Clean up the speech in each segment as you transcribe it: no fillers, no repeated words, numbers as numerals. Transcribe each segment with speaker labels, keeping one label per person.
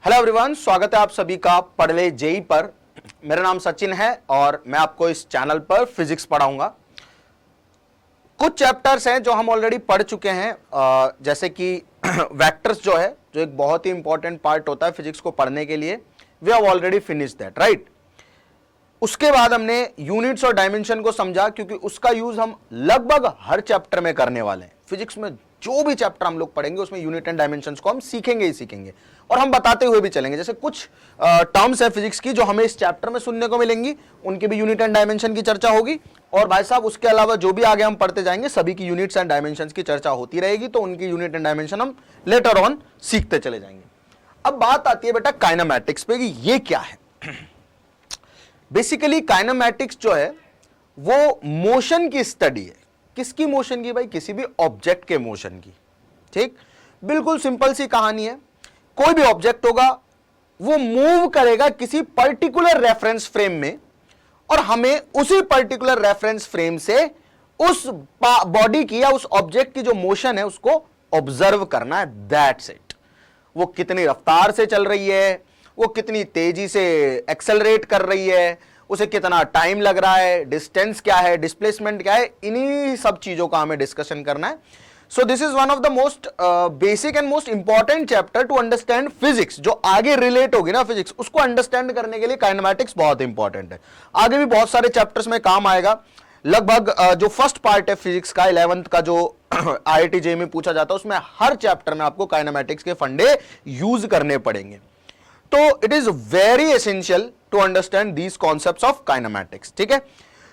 Speaker 1: Hello everyone, स्वागत है आप सभी का पढ़ ले जेई पर। मेरा नाम सचिन है और मैं आपको इस चैनल पर फिजिक्स पढ़ाऊंगा। कुछ चैप्टर्स हैं जो हम ऑलरेडी पढ़ चुके हैं, जैसे कि वेक्टर्स जो है, जो एक बहुत ही इंपॉर्टेंट पार्ट होता है फिजिक्स को पढ़ने के लिए। We have already finished that, right. उसके बाद हमने यूनिट्स और डायमेंशन को समझा, क्योंकि उसका यूज हम लगभग हर चैप्टर में करने वाले हैं। फिजिक्स में जो भी चैप्टर हम लोग पढ़ेंगे उसमें यूनिट एंड डायमेंशंस को हम सीखेंगे ही सीखेंगे, और हम बताते हुए भी चलेंगे। जैसे कुछ टर्म्स है फिजिक्स की जो हमें इस चैप्टर में सुनने को मिलेंगी, उनकी भी यूनिट एंड डायमेंशन की चर्चा होगी। और भाई साहब, उसके अलावा जो भी आगे हम पढ़ते जाएंगे सभी की यूनिट्स एंड डायमेंशंस की चर्चा होती रहेगी, तो उनकी यूनिट एंड डायमेंशन हम लेटर ऑन सीखते चले जाएंगे। अब बात आती है बेटा काइनेमैटिक्स पे कि ये क्या है। बेसिकली काइनेमैटिक्स जो है वो मोशन की स्टडी है। किसकी मोशन की भाई? किसी भी ऑब्जेक्ट के मोशन की। ठीक, बिल्कुल सिंपल सी कहानी है। कोई भी ऑब्जेक्ट होगा वो मूव करेगा किसी पर्टिकुलर रेफरेंस फ्रेम में, और हमें उसी पर्टिकुलर रेफरेंस फ्रेम से उस बॉडी की या उस ऑब्जेक्ट की जो मोशन है उसको ऑब्जर्व करना है। That's it. वो कितनी रफ्तार से चल रही है, वो कितनी तेजी से एक्सेलरेट कर रही है, उसे कितना टाइम लग रहा है, डिस्टेंस क्या है, डिस्प्लेसमेंट क्या है, इन्हीं सब चीजों का हमें डिस्कशन करना है। So this is one of the most basic and most important chapter two understand physics. जो आगे रिलेट होगी ना फिजिक्स, उसको अंडरस्टैंड करने के लिए काइनेमैटिक्स बहुत इंपॉर्टेंट है। आगे भी बहुत सारे चैप्टर्स में काम आएगा। लगभग जो फर्स्ट पार्ट है फिजिक्स का 11th का जो IIT JEE में पूछा जाता है, उसमें हर चैप्टर में आपको काइनेमैटिक्स के फंडे यूज करने पड़ेंगे। तो it is very essential to understand these concepts of kinematics. ठीक है,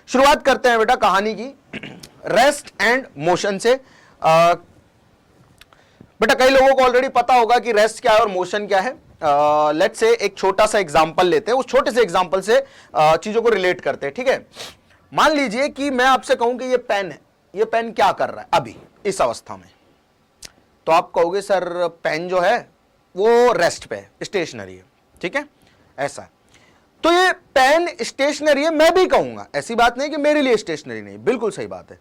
Speaker 1: शुरुआत करते हैं बेटा कहानी की रेस्ट एंड मोशन से। बेटा कई लोगों को ऑलरेडी पता होगा कि रेस्ट क्या है और मोशन क्या है। लेट्स से एक छोटा सा एग्जांपल लेते हैं, उस छोटे से एग्जांपल से चीजों को रिलेट करते हैं। ठीक है, मान लीजिए कि मैं आपसे कहूं कि ये पेन है, ये पेन क्या कर रहा है अभी इस अवस्था में, तो आप कहोगे सर पेन जो है वो रेस्ट पे है, स्टेशनरी है। ठीक है, ऐसा। तो ये पेन स्टेशनरी है, मैं भी कहूंगा, ऐसी बात नहीं कि मेरे लिए स्टेशनरी नहीं, बिल्कुल सही बात है।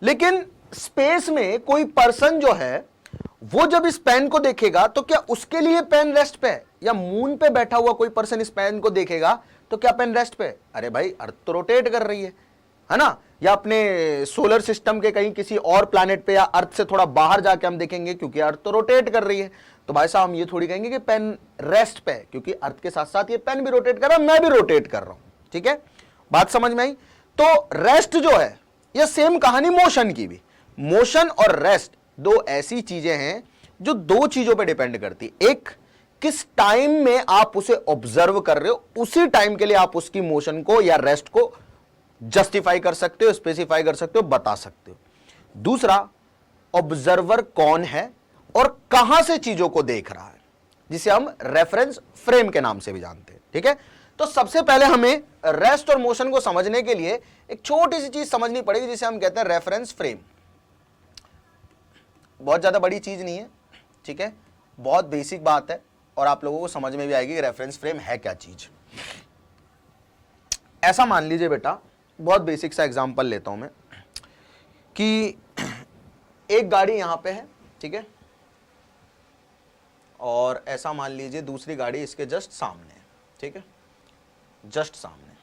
Speaker 1: लेकिन स्पेस में कोई पर्सन जो है वो जब इस पेन को देखेगा तो क्या उसके लिए पेन रेस्ट पे है? या मून पे बैठा हुआ कोई पर्सन इस पेन को देखेगा तो क्या पेन रेस्ट पे है? अरे भाई, अर्थ तो रोटेट कर रही है ना। या अपने सोलर सिस्टम के कहीं किसी और प्लैनेट पे या अर्थ से थोड़ा बाहर जाके हम देखेंगे, क्योंकि अर्थ तो रोटेट कर रही है, तो भाई साहब हम ये थोड़ी कहेंगे कि पेन रेस्ट पे है, क्योंकि अर्थ के साथ साथ ये पेन भी रोटेट कर रहा है, मैं भी रोटेट कर रहा हूं। ठीक है, बात समझ में आई? तो रेस्ट जो है ये सेम कहानी मोशन की भी। मोशन और रेस्ट दो ऐसी चीजें हैं जो दो चीजों पे डिपेंड करती। एक, किस टाइम में आप उसे ऑब्जर्व कर रहे हो, उसी टाइम के लिए आप उसकी मोशन को या रेस्ट को जस्टिफाई कर सकते हो, स्पेसिफाई कर सकते हो, बता सकते हो। दूसरा, ऑब्जर्वर कौन है और कहां से चीजों को देख रहा है, जिसे हम रेफरेंस फ्रेम के नाम से भी जानते हैं। ठीक है, तो सबसे पहले हमें रेस्ट और मोशन को समझने के लिए एक छोटी सी चीज समझनी पड़ेगी, जिसे हम कहते हैं रेफरेंस फ्रेम। बहुत ज्यादा बड़ी चीज नहीं है, ठीक है, बहुत बेसिक बात है, और आप लोगों को समझ में भी आएगी कि रेफरेंस फ्रेम है क्या चीज। ऐसा मान लीजिए बेटा, बहुत बेसिक सा एग्जांपल लेता हूं मैं, कि एक गाड़ी यहां पे है, ठीक है, और ऐसा मान लीजिए दूसरी गाड़ी इसके जस्ट सामने है। ठीक है, जस्ट सामने।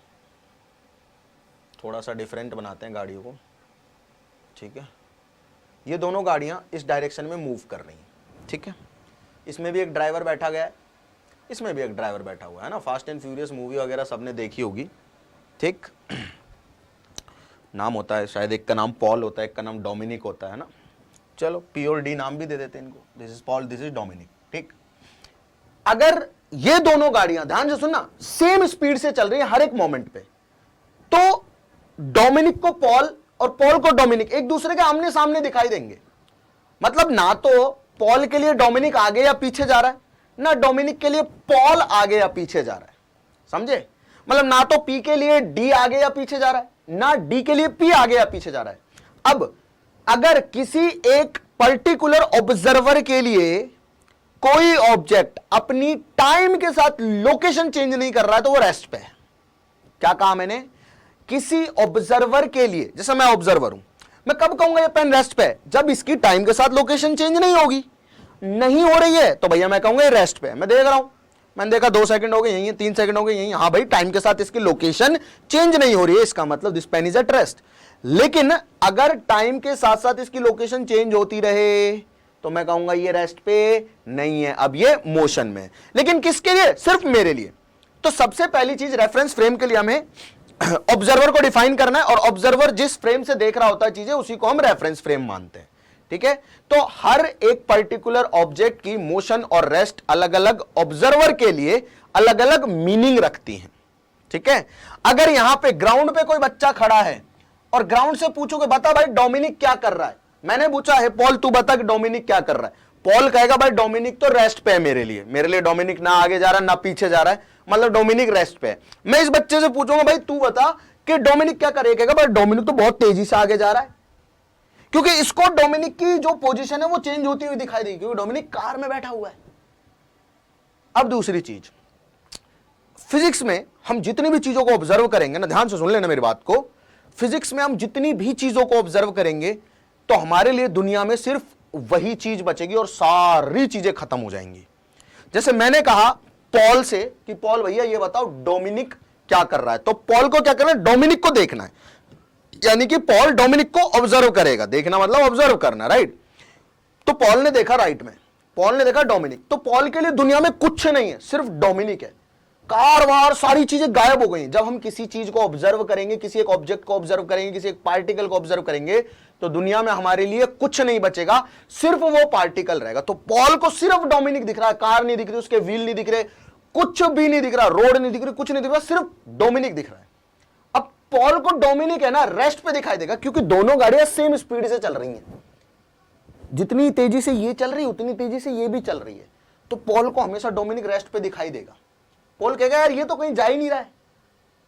Speaker 1: थोड़ा सा डिफरेंट बनाते हैं गाड़ियों को। ठीक है, ये दोनों गाड़ियां इस डायरेक्शन में मूव कर रही हैं। ठीक है, इसमें भी एक ड्राइवर बैठा गया है, इसमें भी एक ड्राइवर बैठा हुआ है ना। फास्ट एंड फ्यूरियस मूवी वगैरह सबने देखी होगी। ठीक, नाम होता है शायद, एक का नाम पॉल होता है, एक का नाम डोमिनिक होता है ना। चलो P और D नाम भी दे देते हैं इनको, this is Paul, this is Dominic. ठीक, अगर ये दोनों गाड़ियां, ध्यान से सुनना, सेम स्पीड से चल रही है हर एक मोमेंट पे, तो डोमिनिक को पॉल और पॉल को डोमिनिक एक दूसरे के आमने सामने दिखाई देंगे। मतलब ना तो पॉल के लिए डोमिनिक आगे या पीछे जा रहा है, ना डोमिनिक के लिए पॉल आगे या पीछे जा रहा है। समझे? मतलब ना तो P के लिए D आगे या पीछे जा रहा है, ना D के लिए P आगे या पीछे जा रहा है। अब अगर किसी एक पर्टिकुलर ऑब्जर्वर के लिए कोई ऑब्जेक्ट अपनी टाइम के साथ लोकेशन चेंज नहीं कर रहा है, तो वो रेस्ट पे है। क्या कहा मैंने? किसी ऑब्जर्वर के लिए, जैसे मैं ऑब्जर्वर हूं, मैं कब कहूंगा ये पेन रेस्ट पे है? जब इसकी टाइम के साथ लोकेशन चेंज नहीं होगी। नहीं हो रही है तो भैया मैं कहूंगा ये रेस्ट पे है, मैं देख रहा हूं। मैंने देखा 2 सेकंड हो गए यही है, 3 सेकंड हो गए यही, हाँ भाई टाइम के साथ इसकी लोकेशन चेंज नहीं हो रही है, इसका मतलब this pen is at rest. लेकिन अगर टाइम के साथ साथ इसकी लोकेशन चेंज होती रहे तो मैं कहूंगा ये रेस्ट पे नहीं है, अब ये मोशन में। लेकिन किसके लिए? सिर्फ मेरे लिए। तो सबसे पहली चीज रेफरेंस फ्रेम के लिए हमें ऑब्जर्वर को डिफाइन करना है, और ऑब्जर्वर जिस फ्रेम से देख रहा होता है चीजें उसी को हम रेफरेंस फ्रेम मानते हैं। ठीक है, तो हर एक पर्टिकुलर ऑब्जेक्ट की मोशन और रेस्ट अलग अलग ऑब्जर्वर के लिए अलग अलग मीनिंग रखती हैं। ठीक है, अगर यहां पे ग्राउंड पे कोई बच्चा खड़ा है और ग्राउंड से पूछोगे बता भाई डोमिनिक क्या कर रहा है, मैंने पूछा है पॉल तू बता कि डोमिनिक क्या कर रहा है, पॉल कहेगा भाई डोमिनिक तो रेस्ट पे है मेरे लिए डोमिनिक ना आगे जा रहा है ना पीछे जा रहा है, मतलब डोमिनिक रेस्ट पे है। मैं इस बच्चे से पूछूंगा भाई तू बता कि डोमिनिक क्या करे, कहेगा भाई डोमिनिक तो बहुत तेजी से आगे जा रहा है, क्योंकि इसको डोमिनिक की जो पोजीशन है वो चेंज होती हुई दिखाई देगी, क्योंकि डोमिनिक कार में बैठा हुआ है। अब दूसरी चीज, फिजिक्स में हम जितनी भी चीजों को ऑब्जर्व करेंगे ना, ध्यान से सुन लेना मेरी बात को, फिजिक्स में हम जितनी भी चीजों को ऑब्जर्व करेंगे तो हमारे लिए दुनिया में सिर्फ वही चीज बचेगी और सारी चीजें खत्म हो जाएंगी। जैसे मैंने कहा पॉल से कि पॉल भैया ये बताओ डोमिनिक क्या कर रहा है, तो पॉल को क्या करना है? डोमिनिक को देखना है, यानी कि पॉल डोमिनिक को ऑब्जर्व करेगा। देखना मतलब ऑब्जर्व करना, राइट। तो पॉल ने देखा राइट में, पॉल ने देखा डोमिनिक, तो पॉल के लिए दुनिया में कुछ नहीं है, सिर्फ डोमिनिक है। कार वार सारी चीजें गायब हो गई। जब हम किसी चीज को ऑब्जर्व करेंगे, किसी एक ऑब्जेक्ट को ऑब्जर्व करेंगे, किसी एक पार्टिकल को ऑब्जर्व करेंगे, तो दुनिया में हमारे लिए कुछ नहीं बचेगा, सिर्फ वो पार्टिकल रहेगा। तो पॉल को सिर्फ डोमिनिक दिख रहा है, कार नहीं दिख रही, उसके व्हील नहीं दिख रहे, कुछ भी नहीं दिख रहा, रोड नहीं दिख रही, कुछ नहीं दिख रहा, सिर्फ डोमिनिक दिख रहा है। अब पॉल को डोमिनिक है ना रेस्ट पे दिखाई देगा, क्योंकि दोनों गाड़ियां सेम स्पीड से चल रही हैं, जितनी तेजी से ये चल रही है उतनी तेजी से ये भी चल रही है। तो पॉल को हमेशा डोमिनिक रेस्ट पे दिखाई देगा। पॉल कहेगा यार ये तो कहीं जा ही नहीं रहा है।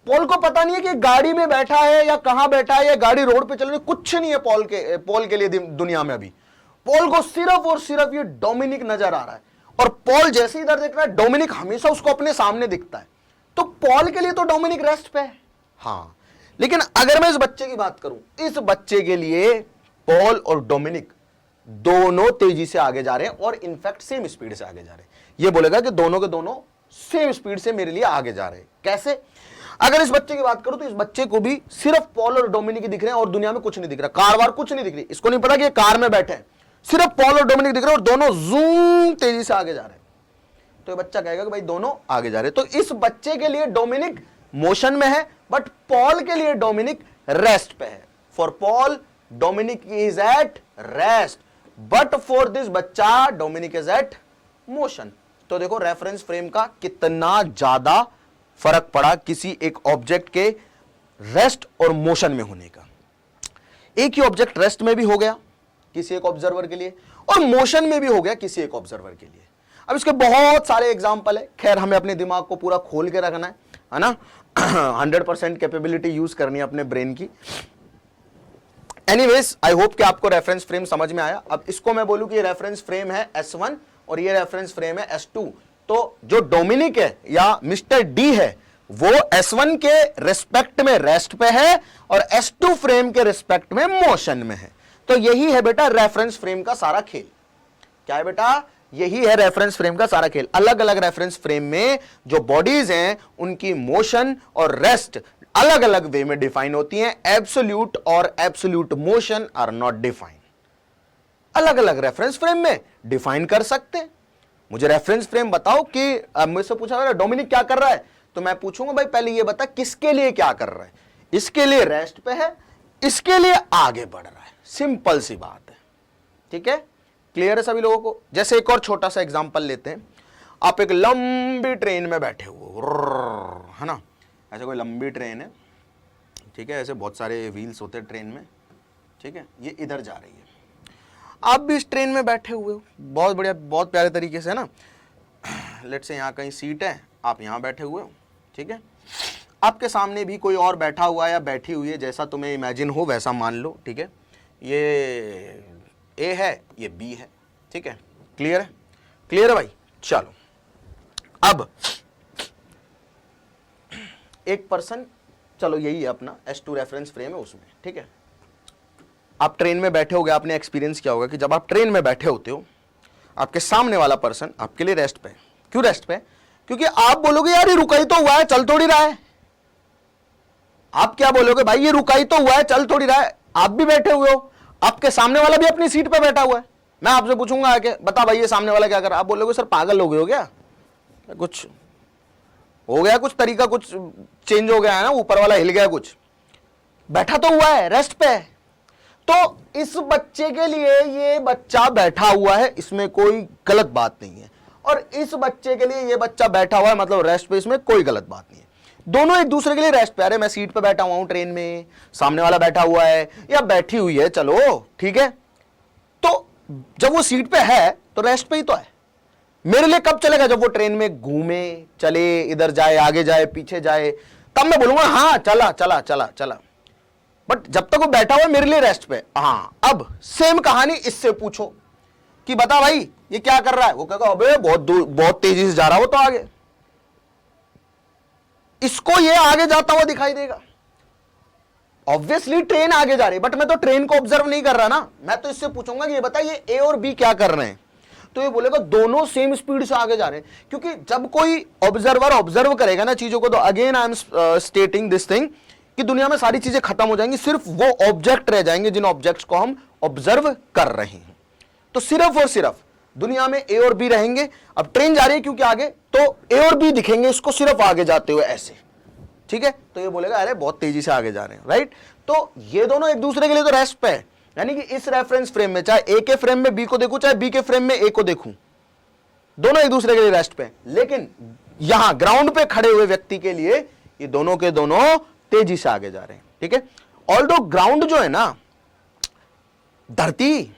Speaker 1: पॉल को पता नहीं है कि गाड़ी में बैठा है या कहां बैठा है, या गाड़ी रोड पे चल रही है, कुछ नहीं है पॉल के लिए दुनिया में। अभी पॉल को सिर्फ और सिर्फ ये डोमिनिक नजर आ रहा है, और पॉल जैसे इधर देख रहा है डोमिनिक हमेशा उसको अपने सामने दिखता है। तो पॉल के लिए तो डोमिनिक रेस्ट पे है। हाँ, लेकिन अगर मैं इस बच्चे की बात करूं, इस बच्चे के लिए पॉल और डोमिनिक दोनों तेजी से आगे जा रहे हैं, और इनफैक्ट सेम स्पीड से आगे जा रहे हैं। ये बोलेगा कि दोनों के दोनों सेम स्पीड से मेरे लिए आगे जा रहे हैं। कैसे? अगर इस बच्चे की बात करूं तो इस बच्चे को भी सिर्फ पॉल और डोमिनिक दिख रहे हैं, और दुनिया में कुछ नहीं दिख रहा, कार वार कुछ नहीं दिख रही। इसको नहीं पता कि ये कार में बैठे हैं, सिर्फ पॉल और डोमिनिक दिख रहे हैं, और दोनों जूम तेजी से आगे जा रहे हैं। तो ये बच्चा कहेगा कि भाई दोनों आगे जा रहे हैं। तो इस बच्चे के लिए डोमिनिक मोशन में है, बट पॉल के लिए डोमिनिक रेस्ट पे है। For Paul Dominic is at rest, but for this बच्चा डोमिनिक इज एट मोशन। तो देखो रेफरेंस फ्रेम का कितना ज्यादा फर्क पड़ा किसी एक ऑब्जेक्ट के रेस्ट और मोशन में होने का। एक ही ऑब्जेक्ट रेस्ट में भी हो गया किसी एक ऑब्जर्वर के लिए, और मोशन में भी हो गया किसी एक ऑब्जर्वर के लिए। अब इसके बहुत सारे एग्जांपल है, खैर हमें अपने दिमाग को पूरा खोल के रखना है ना 100% कैपेबिलिटी यूज करनी है अपने ब्रेन की। एनीवेज आई होप कि आपको रेफरेंस फ्रेम समझ में आया। अब इसको मैं बोलूं कि ये रेफरेंस फ्रेम है S1 और ये रेफरेंस फ्रेम है S2, तो जो डोमिनिक है या मिस्टर डी है वो S1 के रिस्पेक्ट में रेस्ट पे है और S2 फ्रेम के रिस्पेक्ट में मोशन में है। तो यही है बेटा रेफरेंस फ्रेम का सारा खेल। क्या है बेटा? यही है रेफरेंस फ्रेम का सारा खेल। अलग अलग रेफरेंस फ्रेम में जो बॉडीज हैं उनकी मोशन और रेस्ट अलग अलग वे में डिफाइन होती हैं। एब्सोल्यूट और absolute motion are not define. अलग अलग रेफरेंस फ्रेम में डिफाइन कर सकते हैं। मुझे रेफरेंस फ्रेम बताओ कि मुझसे पूछा डोमिनिक क्या कर रहा है, तो मैं पूछूंगा भाई पहले ये बता किसके लिए क्या कर रहा है। इसके लिए रेस्ट पे है, इसके लिए आगे बढ़ रहा है। सिंपल सी बात है, ठीक है? क्लियर है सभी लोगों को? जैसे एक और छोटा सा एग्जांपल लेते हैं। आप एक लंबी ट्रेन में बैठे हुए है ना, ऐसे कोई लंबी ट्रेन है, ठीक है, ऐसे बहुत सारे व्हील्स होते हैं ट्रेन में, ठीक है, ये इधर जा रही है, आप भी इस ट्रेन में बैठे हुए हो, बहुत बढ़िया, बहुत प्यारे तरीके से, है ना। लेट्स से यहाँ कहीं सीट है, आप यहाँ बैठे हुए हो, ठीक है, आपके सामने भी कोई और बैठा हुआ है या बैठी हुई है, जैसा तुम्हें इमेजिन हो वैसा मान लो, ठीक है। ये ए है, ये बी है, ठीक है, क्लियर है? क्लियर है भाई? चलो अब एक पर्सन, चलो यही है अपना S2 रेफरेंस फ्रेम है उसमें, ठीक है। आप ट्रेन में बैठे होगे, आपने एक्सपीरियंस किया होगा कि जब आप ट्रेन में बैठे होते हो आपके सामने वाला पर्सन आपके लिए रेस्ट पे है। क्यों रेस्ट पे? क्योंकि आप बोलोगे यार ये रुका ही तो हुआ है, चल थोड़ी रहा है। आप क्या बोलोगे, भाई ये रुका ही तो हुआ है, चल थोड़ी रहा है। आप भी बैठे हुए हो, आपके सामने वाला भी अपनी सीट पे बैठा हुआ है। मैं आपसे पूछूंगा आके, बता भाई ये सामने वाला क्या कर रहा है, आप बोलोगे सर पागल हो गए हो क्या, कुछ हो गया, कुछ तरीका कुछ चेंज हो गया है ना, ऊपर वाला हिल गया कुछ। बैठा तो हुआ है, रेस्ट पे है। तो इस बच्चे के लिए ये बच्चा बैठा हुआ है, इसमें कोई गलत बात नहीं है, और इस बच्चे के लिए ये बच्चा बैठा हुआ है, मतलब रेस्ट पे, इसमें कोई गलत बात नहीं है। दोनों एक दूसरे के लिए रेस्ट पे। अरे मैं सीट पे बैठा हुआ हूं ट्रेन में, सामने वाला बैठा हुआ है या बैठी हुई है, चलो ठीक है। तो जब वो सीट पे है तो रेस्ट पे ही तो है। मेरे लिए कब चलेगा, जब वो ट्रेन में घूमे, चले, इधर जाए, आगे जाए, पीछे जाए, तब मैं बोलूंगा हाँ चला चला चला चला। बट जब तक वो बैठा हुआ मेरे लिए रेस्ट पे। हाँ, अब सेम कहानी इससे पूछो कि बता भाई ये क्या कर रहा है, वो कहेगा अबे बहुत दूर, बहुत तेजी से जा रहा हो तो आगे। इसको ये आगे जाता हुआ दिखाई देगा। ऑब्वियसली ट्रेन आगे जा रही है, बट मैं तो ट्रेन को ऑब्जर्व नहीं कर रहा ना। मैं तो इससे पूछूंगा कि ये बता ये ए और बी क्या कर रहे हैं, तो ये बोलेगा दोनों सेम स्पीड से आगे जा रहे हैं। क्योंकि जब कोई ऑब्जर्वर ऑब्जर्व करेगा ना चीजों को, तो again I am स्टेटिंग this thing कि दुनिया में सारी चीजें खत्म हो जाएंगी, सिर्फ वो ऑब्जेक्ट रह जाएंगे जिन ऑब्जेक्ट्स को हम ऑब्जर्व कर रहे हैं। तो सिर्फ और सिर्फ दुनिया में ए और बी रहेंगे। अब ट्रेन जा रही है क्योंकि आगे, तो ए और बी दिखेंगे इसको सिर्फ आगे जाते हुए ऐसे, ठीक है। तो ये बोलेगा अरे बहुत तेजी से आगे जा रहे हैं, राइट। तो ये दोनों एक दूसरे के लिए तो रेस्ट पे है, यानी कि इस रेफरेंस फ्रेम में चाहे ए के फ्रेम में बी को देखूं, चाहे बी के फ्रेम में ए को देखूं, दोनों एक दूसरे के लिए रेस्ट पे। लेकिन यहां ग्राउंड पे खड़े हुए व्यक्ति के लिए ये दोनों के दोनों तेजी से आगे जा रहे हैं, ठीक है। ऑल्दो ग्राउंड जो है ना, धरती,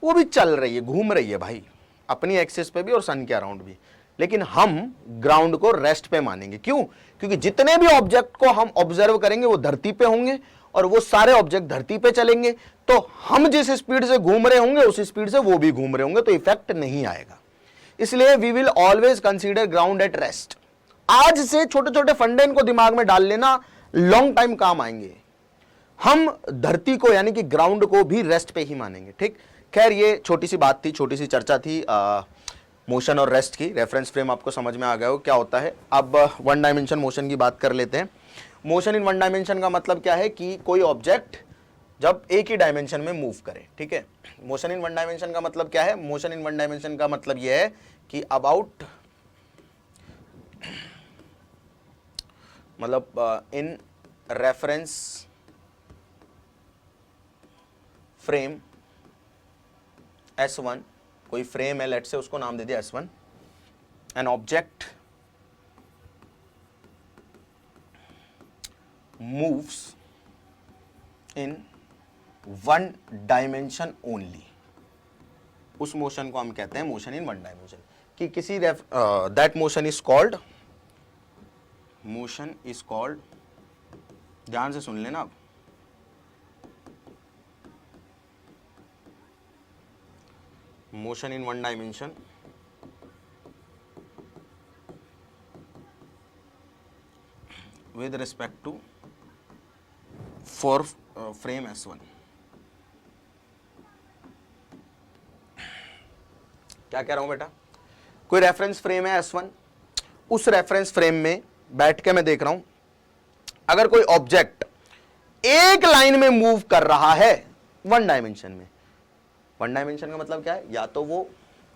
Speaker 1: वो भी चल रही है, घूम रही है भाई, अपनी एक्सिस पे भी और सन के अराउंड भी। लेकिन हम ग्राउंड को रेस्ट पे मानेंगे। क्यों? क्योंकि जितने भी ऑब्जेक्ट को हम ऑब्जर्व करेंगे वो धरती पे होंगे, और वो सारे ऑब्जेक्ट धरती पे चलेंगे। तो हम जिस स्पीड से घूम रहे होंगे उस स्पीड से वो भी घूम रहे होंगे, तो इफेक्ट नहीं आएगा। इसलिए we will always consider ground at rest. आज से छोटे छोटे फंडे इनको दिमाग में डाल लेना, लॉन्ग टाइम काम आएंगे। हम धरती को यानी कि ग्राउंड को भी रेस्ट पे ही मानेंगे, ठीक। खैर ये छोटी सी बात थी, छोटी सी चर्चा थी मोशन और रेस्ट की। रेफरेंस फ्रेम आपको समझ में आ गया हो क्या होता है। अब वन डायमेंशन मोशन की बात कर लेते हैं। मोशन इन वन डायमेंशन का मतलब क्या है कि कोई ऑब्जेक्ट जब एक ही डायमेंशन में मूव करे, ठीक है। मोशन इन वन डायमेंशन का मतलब क्या है? मोशन इन वन डायमेंशन का मतलब यह है कि अबाउट, मतलब इन रेफरेंस फ्रेम S1, कोई फ्रेम है, लेट से उसको नाम दे दिया S1, an object moves in one dimension only, उस मोशन को हम कहते हैं मोशन इन वन डायमेंशन। कि किसी that motion is called, motion is called, ध्यान से सुन लेना आप, motion in one dimension with respect to for frame S1। क्या कह रहा हूं बेटा? कोई रेफरेंस फ्रेम है S1, उस रेफरेंस फ्रेम में बैठ के मैं देख रहा हूं, अगर कोई ऑब्जेक्ट एक लाइन में मूव कर रहा है वन डायमेंशन में। वन डायमेंशन का मतलब क्या है? या तो वो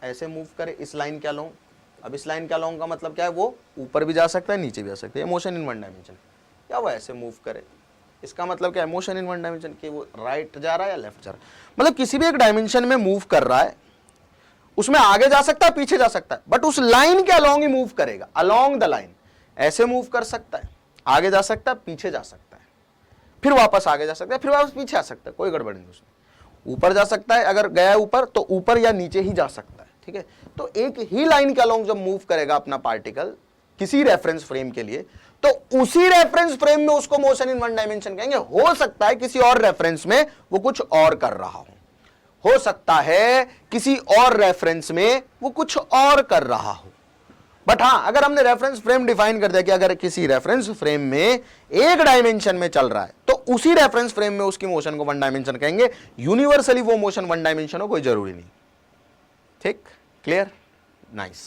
Speaker 1: ऐसे मूव करे, इस लाइन क्या लॉन्ग, अब इस लाइन क्या लॉन्ग का मतलब क्या है? वो ऊपर भी जा सकता है, नीचे भी जा सकता है, मोशन इन वन डायमेंशन। या वो ऐसे मूव करे, इसका मतलब क्या है? मोशन इन वन डायमेंशन, कि वो राइट जा रहा है या लेफ्ट जा रहा है। मतलब किसी भी एक डायमेंशन में मूव कर रहा है, उसमें आगे जा सकता है, पीछे जा सकता है, बट उस लाइन के अलोंग ही मूव करेगा, अलोंग द लाइन। ऐसे मूव कर सकता है, आगे जा सकता है, पीछे जा सकता है, फिर वापस आगे जा सकता है, फिर वापस पीछे आ सकता है, कोई गड़बड़ नहीं उसमें। ऊपर जा सकता है, अगर गया ऊपर तो ऊपर या नीचे ही जा सकता है, ठीक है। तो एक ही लाइन के अलोंग जब मूव करेगा अपना पार्टिकल किसी रेफरेंस फ्रेम के लिए, तो उसी रेफरेंस फ्रेम में उसको मोशन इन वन डायमेंशन कहेंगे। हो सकता है किसी और रेफरेंस में वो कुछ और कर रहा हो सकता है किसी और रेफरेंस में वो कुछ और कर रहा हो, बट हां, अगर हमने रेफरेंस फ्रेम डिफाइन कर दिया कि अगर किसी रेफरेंस फ्रेम में एक डायमेंशन में चल रहा है, तो उसी रेफरेंस फ्रेम में उसकी मोशन को वन डायमेंशन कहेंगे। यूनिवर्सली वो मोशन वन डायमेंशन हो, कोई जरूरी नहीं। ठीक, क्लियर, नाइस।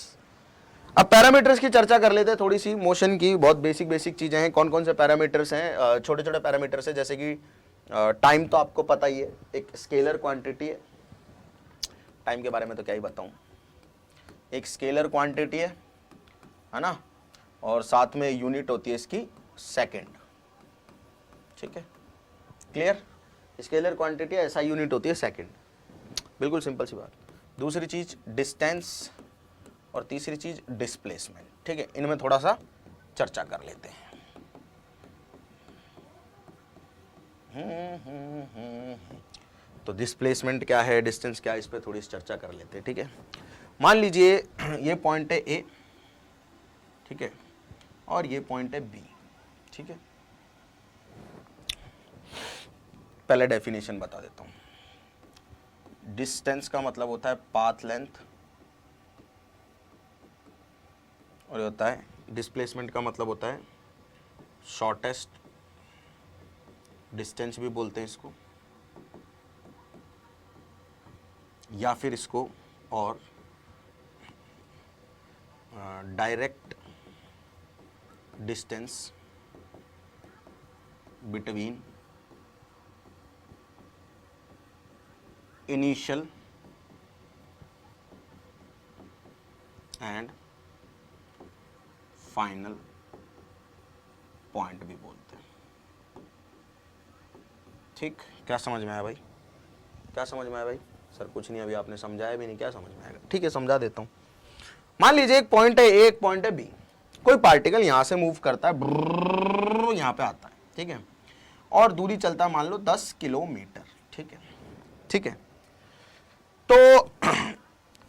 Speaker 1: अब पैरामीटर्स की चर्चा कर लेते हैं थोड़ी सी, मोशन की बहुत बेसिक बेसिक चीजें हैं। कौन कौन से पैरामीटर्स हैं? छोटे छोटे पैरामीटर्स हैं, जैसे कि टाइम तो आपको पता ही है, एक स्केलर क्वांटिटी है। टाइम के बारे में तो क्या ही बताऊं, एक स्केलर क्वांटिटी है ना, और साथ में यूनिट होती है इसकी सेकंड। ठीक है, क्लियर? स्केलर क्वांटिटी है, ऐसा यूनिट होती है सेकंड, बिल्कुल सिंपल सी बात। दूसरी चीज डिस्टेंस, और तीसरी चीज डिस्प्लेसमेंट। ठीक है, इनमें थोड़ा सा चर्चा कर लेते हैं। तो डिस्प्लेसमेंट क्या है, डिस्टेंस क्या है, इस पे थोड़ी सी चर्चा कर लेते हैं। ठीक है, मान लीजिए ये पॉइंट है ए, ठीक है, और ये पॉइंट है बी। ठीक है, पहले डेफिनेशन बता देता हूं। डिस्टेंस का मतलब होता है पाथ लेंथ, और ये होता है डिस्प्लेसमेंट का मतलब होता है शॉर्टेस्ट डिस्टेंस भी बोलते हैं इसको, या फिर इसको और direct distance between initial and final point भी बोलते हैं। ठीक, क्या समझ में आया भाई? क्या समझ में आया भाई? सर कुछ नहीं, अभी आपने समझाया भी नहीं, क्या समझ में आएगा? ठीक है, समझा देता हूं। मान लीजिए एक पॉइंट है ए, एक पॉइंट है बी। कोई पार्टिकल यहां से मूव करता है, यहां पे आता है, ठीक है, और दूरी चलता है मान लो 10 किलोमीटर। ठीक है, ठीक है, तो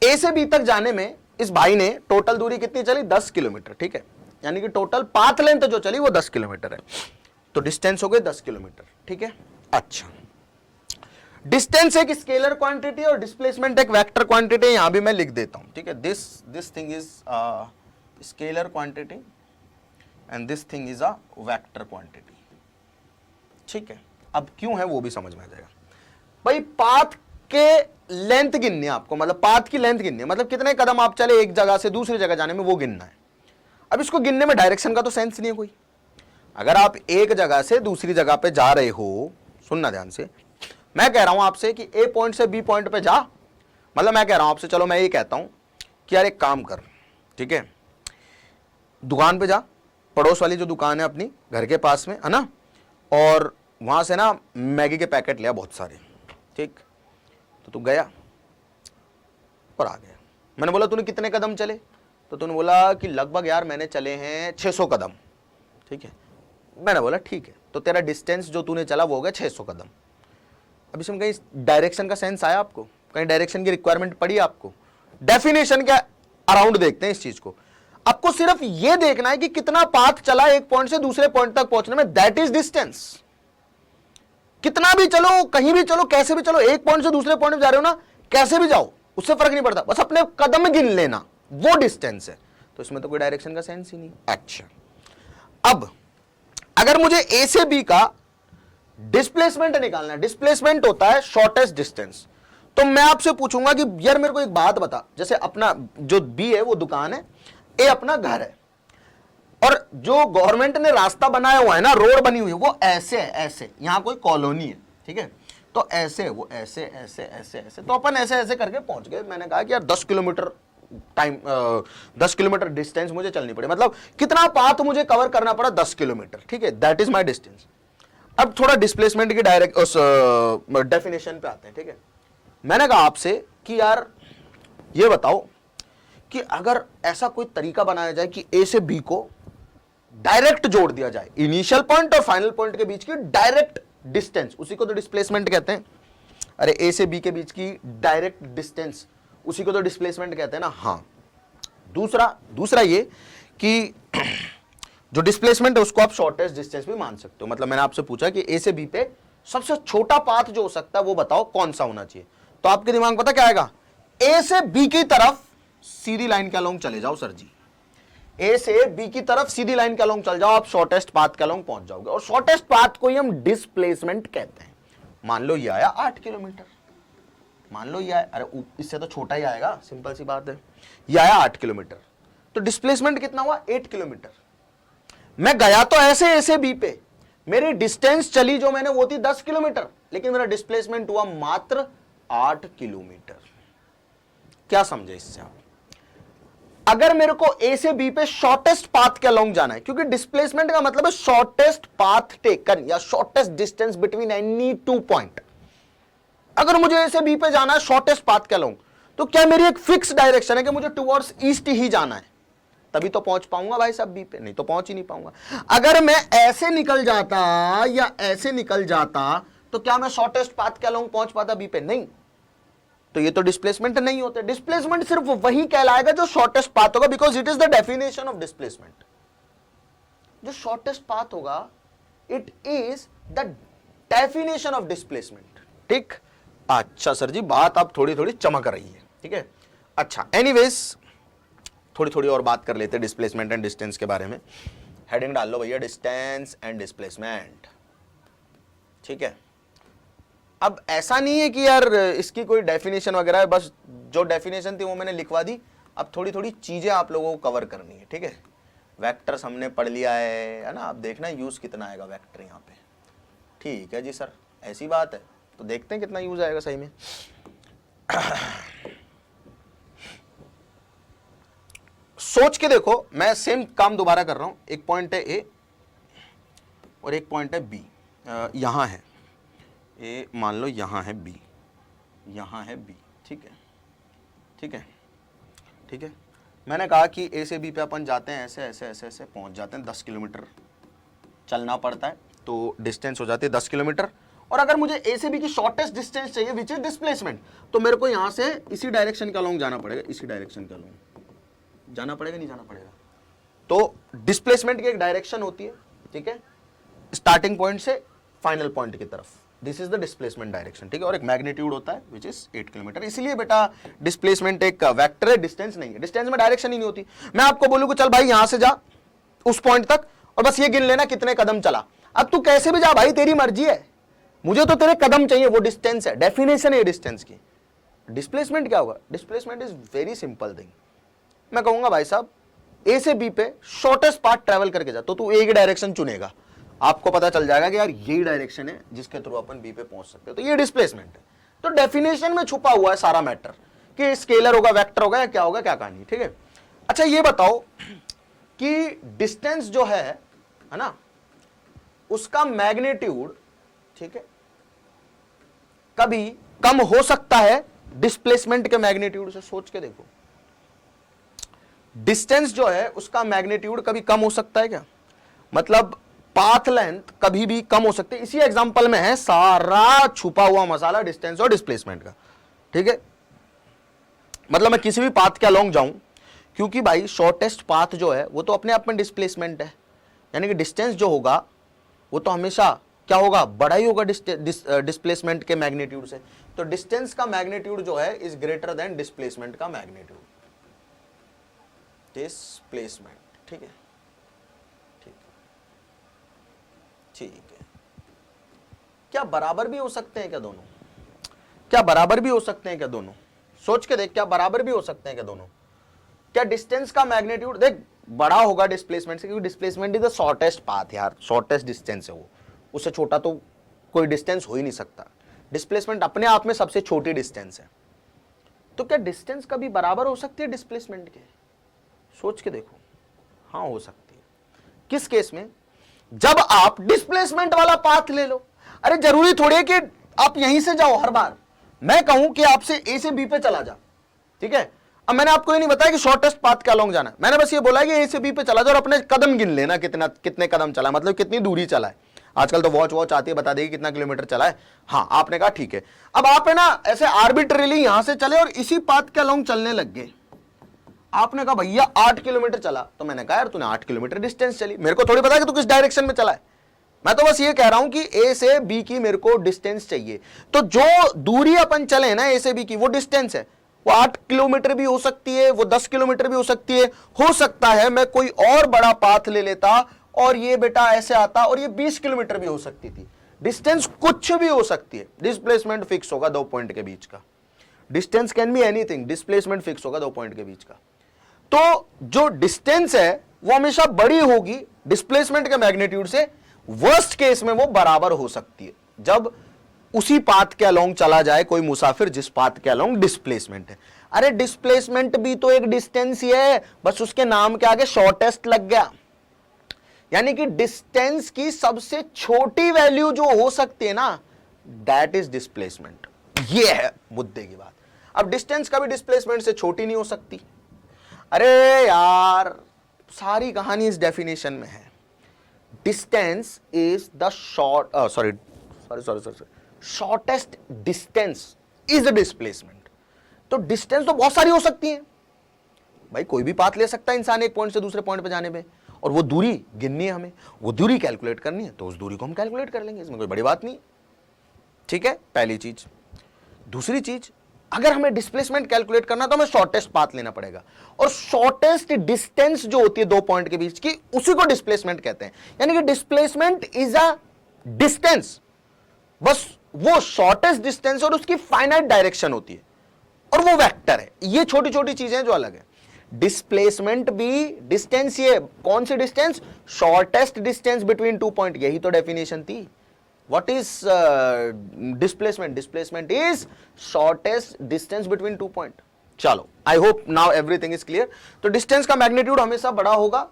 Speaker 1: ए से बी तक जाने में इस भाई ने टोटल दूरी कितनी चली? 10 किलोमीटर। ठीक है, यानी कि टोटल पाथ लेंथ जो चली वो 10 किलोमीटर है, तो डिस्टेंस हो गई 10 किलोमीटर। ठीक है, अच्छा, डिस्टेंस एक स्केलर क्वांटिटी और डिस्प्लेसमेंट एक वेक्टर क्वांटिटी, यहां भी मैं लिख देता हूं। ठीक है, this thing is scalar quantity and this thing is a vector quantity. ठीक है, अब क्यों है वो भी समझ में आ जाएगा भाई। पाथ के लेंथ गिननी है आपको, मतलब पाथ की लेंथ गिननी है, मतलब कितने कदम आप चले एक जगह से दूसरी जगह जाने में, वो गिनना है। अब इसको गिनने में डायरेक्शन का तो सेंस नहीं है कोई। अगर आप एक जगह से दूसरी जगह पे जा रहे हो, सुनना ध्यान से, मैं कह रहा हूं आपसे कि ए पॉइंट से बी पॉइंट पे जा, मतलब मैं कह रहा हूं आपसे, चलो मैं ये कहता हूं कि यार एक काम कर, ठीक है, दुकान पे जा, पड़ोस वाली जो दुकान है अपनी घर के पास में, है ना, और वहां से ना मैगी के पैकेट लिया बहुत सारे। ठीक, तो तू गया और आ गया। मैंने बोला तूने कितने कदम चले? तो तूने बोला कि लगभग यार मैंने चले हैं 600 कदम। ठीक है, मैंने बोला ठीक है, तो तेरा डिस्टेंस जो तूने चला वो हो गया 600 कदम। अब इसमें कहीं डायरेक्शन का सेंस आया आपको? कहीं डायरेक्शन की रिक्वायरमेंट पड़ी आपको? डेफिनेशन के अराउंड देखते हैं इस चीज को। आपको सिर्फ ये देखना है कि कितना पाथ चला एक पॉइंट से दूसरे पॉइंट तक पहुंचने में, दैट इज डिस्टेंस। कितना भी चलो, कहीं भी चलो, कैसे भी चलो, एक पॉइंट से दूसरे पॉइंट में जा रहे हो ना, कैसे भी जाओ, उससे फर्क नहीं पड़ता, बस अपने कदम गिन लेना, वो डिस्टेंस है। तो इसमें तो कोई डायरेक्शन का सेंस ही नहीं। अच्छा, अब अगर मुझे ए से बी का डिस्प्लेसमेंट निकालना है, डिस्प्लेसमेंट होता है शॉर्टेस्ट डिस्टेंस, तो मैं आपसे पूछूंगा कि यार मेरे को एक बात बता, जैसे अपना जो बी है वो दुकान है, ए अपना घर है, और जो गवर्नमेंट ने रास्ता बनाया हुआ है ना, रोड बनी हुई है, वो ऐसे है, ऐसे, यहां कोई कॉलोनी है, ठीक है, तो ऐसे वो ऐसे ऐसे ऐसे ऐसे, तो अपन ऐसे ऐसे करके पहुंच गए। मैंने कहा कि यार 10 किलोमीटर टाइम, 10 किलोमीटर डिस्टेंस मुझे चलनी पड़ी, मतलब कितना पाथ मुझे कवर करना पड़ा? 10 किलोमीटर। ठीक है, दैट इज माई डिस्टेंस। अब थोड़ा डिस्प्लेसमेंट की डायरेक्ट उस डेफिनेशन पे आते हैं। ठीक है, मैंने कहा आपसे कि यार ये बताओ कि अगर ऐसा कोई तरीका बनाया जाए कि ए से बी को डायरेक्ट जोड़ दिया जाए, इनिशियल पॉइंट और फाइनल पॉइंट के बीच की डायरेक्ट डिस्टेंस, उसी को तो डिस्प्लेसमेंट कहते हैं। अरे ए से बी के बीच की डायरेक्ट डिस्टेंस, उसी को तो डिस्प्लेसमेंट कहते हैं ना। हाँ, दूसरा ये कि जो डिस्प्लेसमेंट है उसको आप शॉर्टेस्ट डिस्टेंस भी मान सकते हो। मतलब मैंने आपसे पूछा कि ए से बी पे सबसे छोटा पाथ जो हो सकता है वो बताओ कौन सा होना चाहिए, तो आपके दिमाग में पता क्या आएगा? ए से बी की तरफ सीधी लाइन के अलोंग चले जाओ सर जी, ए से बी की तरफ सीधी लाइन के अलोंग चल जाओ, आप शॉर्टेस्ट पाथ के अलोंग पहुंच जाओगे, और शॉर्टेस्ट पाथ को ही हम डिस्प्लेसमेंट कहते हैं। मान लो ये आया 8 किलोमीटर, मान लो ये आया, अरे इससे तो छोटा ही आएगा, सिंपल सी बात है, ये आया 8 किलोमीटर, तो डिस्प्लेसमेंट कितना हुआ 8 किलोमीटर। मैं गया तो ऐसे ऐसे बी पे, मेरी डिस्टेंस चली जो मैंने वो थी 10 किलोमीटर, लेकिन मेरा डिस्प्लेसमेंट हुआ मात्र 8 किलोमीटर। क्या समझे इससे आप? अगर मेरे को ए से बी पे शॉर्टेस्ट पाथ के अलोंग जाना है, क्योंकि डिस्प्लेसमेंट का मतलब है शॉर्टेस्ट पाथ टेकन या shortest distance between any two point. अगर मुझे ए से बी पे जाना है शॉर्टेस्ट पाथ के अलोंग, तो क्या मेरी एक फिक्स डायरेक्शन है कि मुझे टुवर्ड्स ईस्ट ही जाना है, तभी तो पहुंच पाऊंगा भाई साहब बी पे, नहीं तो पहुंच ही नहीं पाऊंगा। अगर मैं ऐसे निकल जाता या ऐसे निकल जाता तो क्या मैं शॉर्टेस्ट पाथ के अलोंग पहुंच पाता बी पे? नहीं। तो ये तो डिस्प्लेसमेंट नहीं होते। डिस्प्लेसमेंट सिर्फ वही कहलाएगा जो शॉर्टेस्ट पाथ होगा, because it is the definition of displacement. जो शॉर्टेस्ट पाथ होगा it is the definition of displacement. ठीक, अच्छा सर जी बात आप थोड़ी थोड़ी चमक रही है, ठीक है। अच्छा एनीवेज थोड़ी थोड़ी और बात कर लेते हैं डिस्प्लेसमेंट एंड डिस्टेंस के बारे में। हेडिंग डाल लो भैया, डिस्टेंस एंड डिस्प्लेसमेंट, ठीक है। अब ऐसा नहीं है कि यार इसकी कोई डेफिनेशन वगैरह है, बस जो डेफिनेशन थी वो मैंने लिखवा दी। अब थोड़ी थोड़ी चीजें आप लोगों को कवर करनी है, ठीक है। वेक्टर्स हमने पढ़ लिया है ना, अब देखना यूज कितना आएगा वेक्टर यहाँ पे। ठीक है जी सर, ऐसी बात है, तो देखते हैं कितना यूज आएगा सही में। सोच के देखो, मैं सेम काम दोबारा कर रहा हूं। एक पॉइंट है ए और एक पॉइंट है बी, यहां है ए, मान लो यहां है बी, यहां है बी, ठीक है, ठीक है, ठीक है। मैंने कहा कि ए से बी पे अपन जाते हैं ऐसे ऐसे ऐसे ऐसे पहुंच जाते हैं, 10 किलोमीटर चलना पड़ता है, तो डिस्टेंस हो जाती है 10 किलोमीटर। और अगर मुझे ए से बी की शॉर्टेस्ट डिस्टेंस चाहिए विच इज डिस्प्लेसमेंट, तो मेरे को यहां से इसी डायरेक्शन के अलोंग जाना पड़ेगा, इसी डायरेक्शन के अलोंग जाना पड़ेगा, नहीं जाना पड़ेगा। तो डिस्प्लेसमेंट की एक डायरेक्शन होती है, ठीक है, स्टार्टिंग पॉइंट से फाइनल पॉइंट की तरफ, this is the displacement direction, ठीक है। और एक मैग्नीट्यूड होता है विच इज 8 किलोमीटर। इसीलिए बेटा डिस्प्लेसमेंट एक वेक्टर है, डिस्टेंस नहीं है। डिस्टेंस में डायरेक्शन ही नहीं होती। मैं आपको बोलूं कि चल भाई यहां से जा उस पॉइंट तक और बस ये गिन लेना कितने कदम चला। अब तू कैसे भी जा भाई, तेरी मर्जी है, मुझे तो तेरे कदम चाहिए, वो डिस्टेंस है, डेफिनेशन है डिस्टेंस की। डिस्प्लेसमेंट क्या होगा? Displacement is very simple thing. मैं कहूंगा भाई साहब ए से बी पे शॉर्टेस्ट पाथ ट्रेवल करके जा, तो तू ए की डायरेक्शन चुनेगा, आपको पता चल जाएगा कि यार यही डायरेक्शन है जिसके थ्रू अपन बी पे पहुंच सकते हो, तो ये डिस्प्लेसमेंट है। तो डेफिनेशन में छुपा हुआ है सारा मैटर कि स्केलर होगा, वेक्टर होगा, या क्या होगा, क्या कहानी, ठीक है। अच्छा ये बताओ कि डिस्टेंस जो है ना, उसका मैग्नीट्यूड, ठीक है, कभी कम हो सकता है डिस्प्लेसमेंट के मैग्नीट्यूड से। सोच के देखो, डिस्टेंस जो है उसका मैग्नीट्यूड कभी कम हो सकता है क्या? मतलब पाथ लेंथ कभी भी कम हो सकती है। इसी एग्जांपल में है सारा छुपा हुआ मसाला डिस्टेंस और डिस्प्लेसमेंट का, ठीक है। मतलब मैं किसी भी पाथ के अलोंग जाऊं, क्योंकि भाई शॉर्टेस्ट पाथ जो है वो तो अपने आप में डिस्प्लेसमेंट है, यानी कि डिस्टेंस जो होगा वो तो हमेशा क्या होगा, बड़ा ही होगा डिस्प्लेसमेंट के मैग्नीट्यूड से। तो डिस्टेंस का मैग्नीट्यूड जो है इज ग्रेटर देन डिस्प्लेसमेंट का मैग्नीट्यूड। डिस्प्लेसमेंट, ठीक है, ठीक है। क्या बराबर भी हो सकते हैं क्या दोनों? क्या बराबर भी हो सकते हैं क्या दोनों? सोच के देख, क्या बराबर भी हो सकते हैं क्या दोनों? क्या डिस्टेंस का मैग्नीट्यूड देख बड़ा होगा डिस्प्लेसमेंट से, क्योंकि displacement is the shortest path यार, शॉर्टेस्ट डिस्टेंस है वो, उससे छोटा तो कोई डिस्टेंस हो ही नहीं सकता। डिस्प्लेसमेंट अपने आप में सबसे छोटी डिस्टेंस है। तो क्या डिस्टेंस कभी बराबर हो सकती है डिस्प्लेसमेंट के? सोच के देखो, हाँ हो सकती है। किस केस में? जब आप डिस्प्लेसमेंट वाला पाथ ले लो। अरे जरूरी थोड़ी है कि आप यहीं से जाओ हर बार। मैं कहूं कि आपसे ए से बी पे चला जा, ठीक है। अब मैंने आपको ये नहीं बताया कि शॉर्टेस्ट पाथ के अलोंग जाना है, मैंने बस ये बोला कि ए से बी पे चला जाओ और अपने कदम गिन लेना, कितने कदम चला, मतलब कितनी दूरी चला है। आजकल तो वॉच आती है, बता देगी कितना किलोमीटर चला है। हाँ, आपने कहा ठीक है। अब आप है ना ऐसे आर्बिट्रेली यहां से चले और इसी पाथ के अलोंग चलने लग गए। आपने कहा भैया 8 किलोमीटर चला, तो मैंने कहा यार तूने 8 किलोमीटर डिस्टेंस चली, मेरे को थोड़ी पता कि तू किस डायरेक्शन में चला है। मैं तो बस ये कह रहा हूं कि ए से बी की मेरे को डिस्टेंस चाहिए। तो जो दूरी अपन चले ना ए से बी की, वो डिस्टेंस है। वो 8 किलोमीटर भी हो सकती है, वो 10 किलोमीटर भी हो सकती है। हो सकता है मैं कोई और बड़ा पाथ ले लेता और ये बेटा ऐसे आता और ये 20 किलोमीटर भी हो सकती थी। डिस्टेंस कुछ भी हो सकती है, डिस्प्लेसमेंट फिक्स होगा 2 पॉइंट के बीच का। Distance can be anything, displacement fix होगा 2 पॉइंट के बीच का। तो जो डिस्टेंस है वो हमेशा बड़ी होगी डिस्प्लेसमेंट के मैग्नीट्यूड से। वर्स्ट केस में वो बराबर हो सकती है जब उसी पाथ के अलोंग चला जाए कोई मुसाफिर जिस पाथ के अलोंग डिस्प्लेसमेंट है। अरे डिस्प्लेसमेंट भी तो एक डिस्टेंस ही है, बस उसके नाम के आगे शॉर्टेस्ट लग गया। यानी कि डिस्टेंस की सबसे छोटी वैल्यू जो हो सकती है ना, दैट इज डिस्प्लेसमेंट। ये है मुद्दे की बात। अब डिस्टेंस कभी डिस्प्लेसमेंट से छोटी नहीं हो सकती। अरे यार, सारी कहानी इस डेफिनेशन में है। Distance is the shortest distance is the displacement. तो डिस्टेंस तो बहुत सारी हो सकती है भाई, कोई भी पाथ ले सकता है इंसान एक पॉइंट से दूसरे पॉइंट पे जाने में, और वो दूरी गिननी है हमें, वो दूरी कैलकुलेट करनी है, तो उस दूरी को हम कैलकुलेट कर लेंगे, इसमें कोई बड़ी बात नहीं। ठीक है, पहली चीज। दूसरी चीज, अगर हमें डिस्प्लेसमेंट कैलकुलेट करना तो हमें शॉर्टेस्ट पाथ लेना पड़ेगा, और शॉर्टेस्ट डिस्टेंस जो होती है दो पॉइंट के बीच की, उसी को डिस्प्लेसमेंट कहते हैं। यानी कि डिस्प्लेसमेंट इज अ डिस्टेंस, बस वो शॉर्टेस्ट डिस्टेंस और उसकी फाइनाइट डायरेक्शन होती है, और वो वेक्टर है। ये छोटी छोटी चीजें जो अलग है। डिस्प्लेसमेंट भी डिस्टेंस, ये कौन सी distance? Shortest distance between two point, यही तो डेफिनेशन थी। What is displacement? Displacement is shortest distance between 2 point. चलो, I hope now everything is clear. तो डिस्टेंस का मैग्नीट्यूड हमेशा बड़ा होगा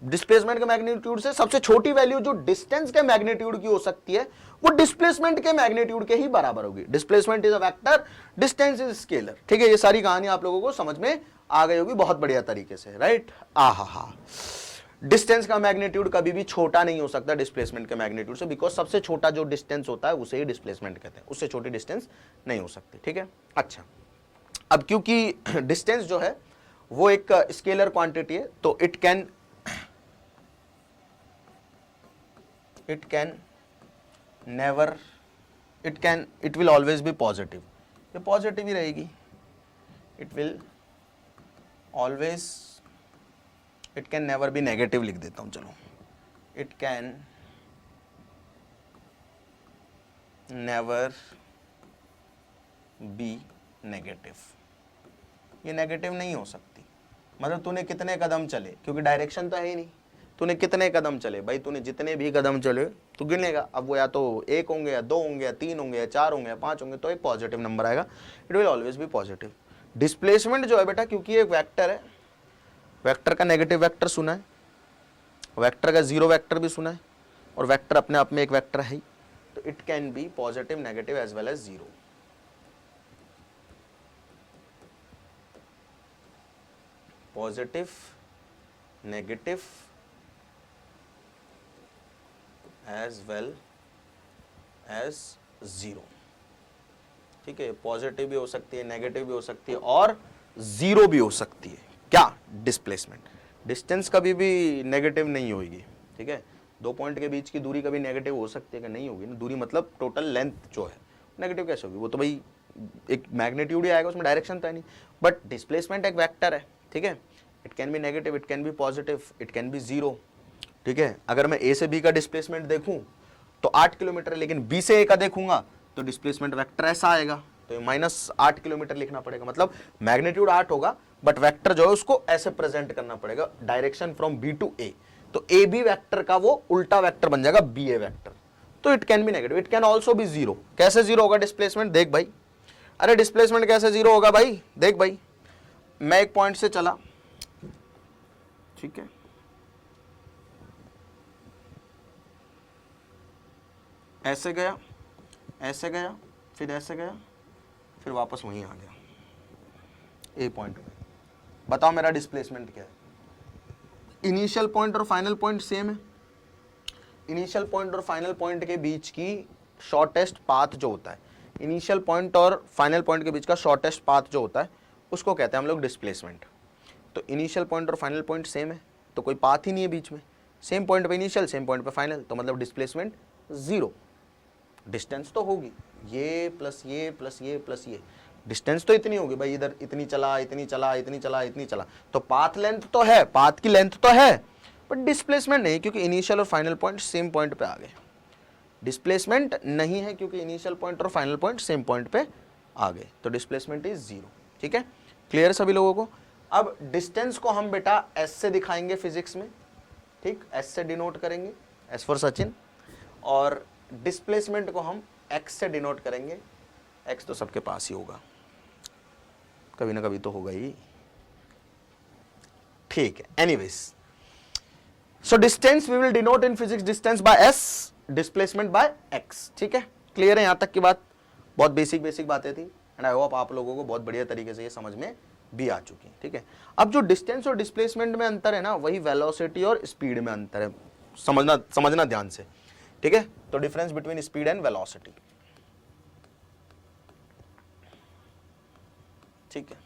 Speaker 1: डिस्प्लेसमेंट के मैग्नीट्यूड से। सबसे छोटी वैल्यू जो डिस्टेंस के मैग्नीट्यूड की हो सकती है वो डिस्प्लेसमेंट के मैग्नीट्यूड के ही बराबर होगी। Displacement is a vector, distance is scalar. ठीक है, ये सारी कहानी आप लोगों को समझ में आ गई होगी बहुत बढ़िया तरीके से, राइट? आहा, डिस्टेंस का मैग्नीट्यूड कभी भी छोटा नहीं हो सकता डिस्प्लेसमेंट के मैग्नीट्यूड से, बिकॉज सबसे छोटा जो डिस्टेंस होता है उसे ही डिस्प्लेसमेंट कहते हैं, उससे छोटी डिस्टेंस नहीं हो सकती। ठीक है, अच्छा, अब क्योंकि डिस्टेंस जो है वो एक स्केलर क्वांटिटी है, तो it will always be positive. ये पॉजिटिव ही रहेगी। It will always, it can never be negative लिख देता हूं, चलो, it can never be negative. ये नेगेटिव नहीं हो सकती। मतलब तूने कितने कदम चले, क्योंकि डायरेक्शन तो है ही नहीं, तूने कितने कदम चले भाई, तूने जितने भी कदम चले तू गिनेगा। अब वो या तो 1 होंगे या 2 होंगे या 3 होंगे या 4 होंगे या 5 होंगे, तो एक पॉजिटिव नंबर आएगा। It will always be positive. Displacement जो है बेटा, क्योंकि एक वेक्टर है, वेक्टर का नेगेटिव वेक्टर सुना है, वेक्टर का जीरो वेक्टर भी सुना है, और वेक्टर अपने आप में एक वेक्टर है ही, तो it can be positive, negative as well as zero. Positive, negative as well as zero. ठीक है, पॉजिटिव भी हो सकती है, नेगेटिव भी हो सकती है, और जीरो भी हो सकती है। क्या? डिस्प्लेसमेंट। डिस्टेंस कभी भी नेगेटिव नहीं होगी। ठीक है, दो पॉइंट के बीच की दूरी कभी नेगेटिव हो सकती है कि नहीं होगी ना? दूरी मतलब टोटल लेंथ जो है, नेगेटिव कैसे होगी? वो तो भाई एक मैग्नीट्यूड ही आएगा, उसमें डायरेक्शन तो है नहीं। बट डिस्प्लेसमेंट एक वेक्टर है। ठीक है, it can B negative, it can be positive, it can B zero. ठीक है, अगर मैं ए से बी का डिस्प्लेसमेंट देखूं तो 8 किलोमीटर है, लेकिन बी से ए का देखूंगा तो डिस्प्लेसमेंट वेक्टर ऐसा आएगा, तो -8 किलोमीटर लिखना पड़ेगा। मतलब मैग्नीट्यूड 8 होगा, बट वेक्टर जो है उसको ऐसे प्रेजेंट करना पड़ेगा, डायरेक्शन फ्रॉम बी टू ए। तो ए बी वेक्टर का वो उल्टा वेक्टर बन जाएगा बी ए वेक्टर। तो it can B negative, it can also be zero. कैसे जीरो होगा डिस्प्लेसमेंट? देख भाई, अरे डिस्प्लेसमेंट कैसे जीरो होगा भाई? देख भाई, मैं एक पॉइंट से चला, ठीक है, ऐसे गया, ऐसे गया, फिर ऐसे गया, फिर वापस वहीं आ गया ए पॉइंट में। बताओ मेरा डिस्प्लेसमेंट क्या है? इनिशियल पॉइंट और फाइनल पॉइंट सेम है। इनिशियल पॉइंट और फाइनल पॉइंट के बीच की शॉर्टेस्ट पाथ जो होता है, इनिशियल पॉइंट और फाइनल पॉइंट के बीच का शॉर्टेस्ट पाथ जो होता है, उसको कहते हैं हम लोग डिस्प्लेसमेंट। तो इनिशियल पॉइंट और फाइनल पॉइंट सेम है, तो कोई पाथ ही नहीं है बीच में। सेम पॉइंट पे इनिशियल, सेम पॉइंट पे फाइनल, तो मतलब डिस्प्लेसमेंट जीरो। डिस्टेंस तो होगी, ये प्लस ये प्लस ये प्लस ये, डिस्टेंस तो इतनी होगी भाई, इधर इतनी चला, इतनी चला, इतनी चला, इतनी चला, तो पाथ लेंथ तो है, पाथ की लेंथ तो है, बट डिस्प्लेसमेंट नहीं, क्योंकि इनिशियल और फाइनल पॉइंट सेम पॉइंट पे आ गए। डिस्प्लेसमेंट नहीं है क्योंकि इनिशियल पॉइंट और फाइनल पॉइंट सेम पॉइंट पे आ गए, तो डिस्प्लेसमेंट इज जीरो। ठीक है, क्लियर सभी लोगों को? अब डिस्टेंस को हम बेटा एस से दिखाएंगे फिजिक्स में, ठीक, एस से डिनोट करेंगे, एस फॉर सचिन, और डिस्प्लेसमेंट को हम एक्स से डिनोट करेंगे, एक्स तो सबके पास ही होगा, कभी ना कभी तो होगा ही, ठीक है। Anyways, so distance we will denote in physics distance by S, displacement by X, ठीक है। क्लियर है यहां तक की बात? बहुत बेसिक बातें थी एंड आई होप आप लोगों को बहुत बढ़िया तरीके से ये समझ में भी आ चुकी है, ठीक है। अब जो डिस्टेंस और डिस्प्लेसमेंट में अंतर है ना, वही वेलोसिटी और स्पीड में अंतर है, समझना ध्यान से, ठीक है। तो difference between speed and velocity, ठीक है,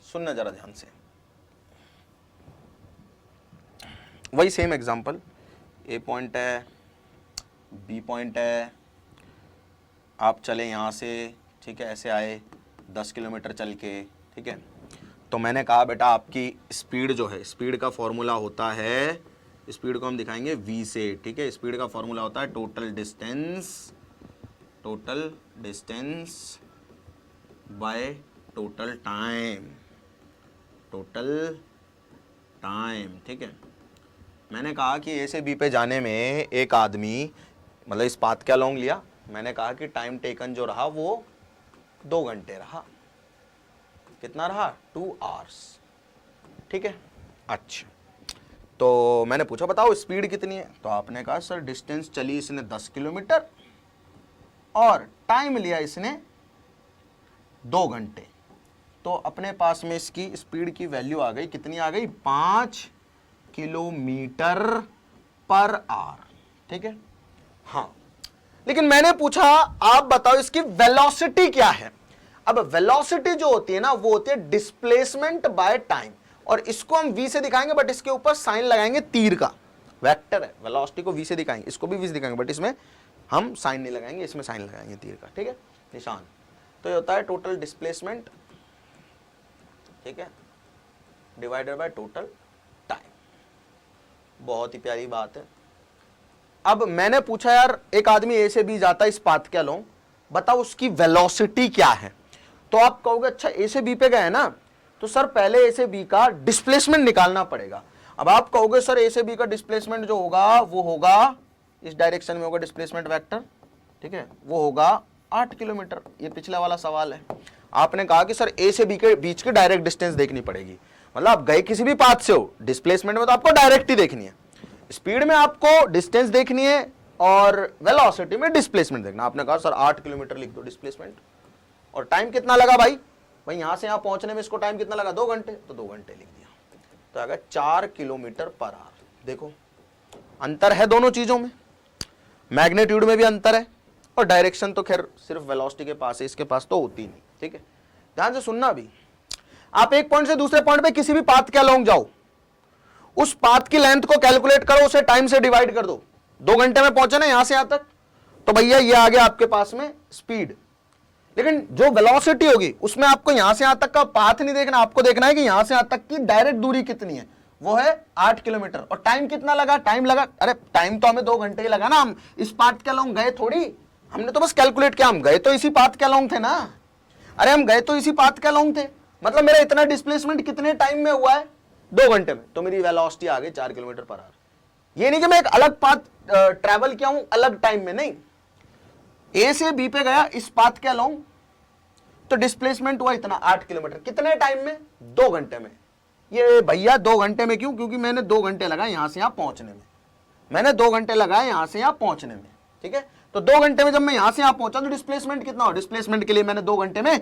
Speaker 1: सुनना जरा ध्यान से। वही सेम एग्जांपल, ए पॉइंट है, बी पॉइंट है, आप चले यहां से, ठीक है, ऐसे आए 10 किलोमीटर चल के, ठीक है। तो मैंने कहा बेटा आपकी स्पीड जो है, स्पीड का फॉर्मूला होता है, स्पीड को हम दिखाएंगे v से, ठीक है। स्पीड का फॉर्मूला होता है total distance by total time, ठीक है। मैंने कहा कि ए से बी पे जाने में एक आदमी, मतलब इस पाथ क्या लॉन्ग लिया, मैंने कहा कि टाइम टेकन जो रहा वो 2 घंटे रहा, कितना रहा, 2 आवर्स, ठीक है। अच्छा, तो मैंने पूछा बताओ स्पीड कितनी है, तो आपने कहा सर डिस्टेंस चली इसने 10 किलोमीटर और टाइम लिया इसने 2 घंटे, तो अपने पास में इसकी स्पीड की वैल्यू आ गई, कितनी आ गई, 5 किलोमीटर पर आवर, ठीक है। हाँ, लेकिन मैंने पूछा आप बताओ इसकी वेलोसिटी क्या है। अब वेलोसिटी जो होती है ना, वो होती है डिस्प्लेसमेंट बाय टाइम, और इसको हम v से दिखाएंगे, बट इसके ऊपर साइन लगाएंगे तीर का, वेक्टर है, वेलोसिटी को v से दिखाएंगे, इसको भी v से दिखाएंगे, बट इसमें हम साइन नहीं लगाएंगे, इसमें साइन लगाएंगे तीर का, ठीक है, निशान। तो ये होता है टोटल डिस्प्लेसमेंट, ठीक है, डिवाइडेड बाय टोटल टाइम। बहुत ही प्यारी बात है। अब मैंने पूछा यार एक आदमी ए से बी जाता है इस पाथ के अलोंग, बताओ उसकी वेलोसिटी क्या है। तो आप कहोगे अच्छा ए से बी पे गए ना, तो सर पहले ए से बी का डिस्प्लेसमेंट निकालना पड़ेगा। अब आप कहोगे सर ए से बी का डिस्प्लेसमेंट जो होगा वो होगा इस डायरेक्शन में होगा डिस्प्लेसमेंट वेक्टर, ठीक है, वो होगा 8 किलोमीटर। ये पिछला वाला सवाल है, आपने कहा कि सर ए से बी के बीच की डायरेक्ट डिस्टेंस देखनी पड़ेगी, मतलब आप गए किसी भी पाथ से हो, डिस्प्लेसमेंट में तो आपको डायरेक्ट ही देखनी है, स्पीड में आपको डिस्टेंस देखनी है और वेलोसिटी में डिस्प्लेसमेंट देखना। आपने कहा सर 8 किलोमीटर लिख दो डिस्प्लेसमेंट, और टाइम कितना लगा भाई यहां से यहां पहुंचने में इसको टाइम कितना लगा, 2 घंटे, तो 2 घंटे लिख दिया, तो आएगा 4 किलोमीटर पर आवर। देखो अंतर है दोनों चीजों में, मैग्नीट्यूड में भी अंतर है, और डायरेक्शन तो खैर सिर्फ वेलोसिटी के पास है, इसके पास तो होती नहीं, ठीक है। ध्यान से सुनना भी, आप एक पॉइंट से दूसरे पॉइंट पे किसी भी पाथ के अलोंग जाओ, उस पाथ की लेंथ को कैलकुलेट करो, उसे टाइम से डिवाइड कर दो, 2 घंटे में पहुंचे ना यहां से यहां तक, तो भैया ये आ गया आपके पास में स्पीड। लेकिन जो वेलोसिटी होगी उसमें आपको यहां से यहां तक का पाथ नहीं देखना, आपको देखना है कि यहां से यहां तक की डायरेक्ट दूरी कितनी है, वो है 8 किलोमीटर। और टाइम कितना लगा, टाइम लगा, अरे टाइम तो हमें 2 घंटे ही लगा ना, हम इस पाथ के अलोंग गए थोड़ी, हमने तो बस कैलकुलेट किया, हम गए तो इसी पाथ के अलोंग थे ना, अरे हम गए तो इसी पाथ के अलोंग थे, मतलब मेरा इतना डिस्प्लेसमेंट कितने टाइम में हुआ है, 2 घंटे में, तो मेरी वेलोसिटी आ गई 4 किलोमीटर पर आवर। ये नहीं कि मैं एक अलग पाथ ट्रैवल किया हूं अलग टाइम में, नहीं, ए से बी पे गया इस पाथ के अलोंग, तो डिस्प्लेसमेंट हुआ इतना 8 किलोमीटर, कितने टाइम में, 2 घंटे में। ये भैया 2 घंटे में क्यों, क्योंकि मैंने 2 घंटे लगाए यहां से यहां पहुंचने में, मैंने 2 घंटे लगाए यहां से यहां पहुंचने में, ठीक है। तो 2 घंटे में जब मैं यहां से यहां पहुंचा तो डिस्प्लेसमेंट कितना हो, डिस्प्लेसमेंट के लिए मैंने 2 घंटे में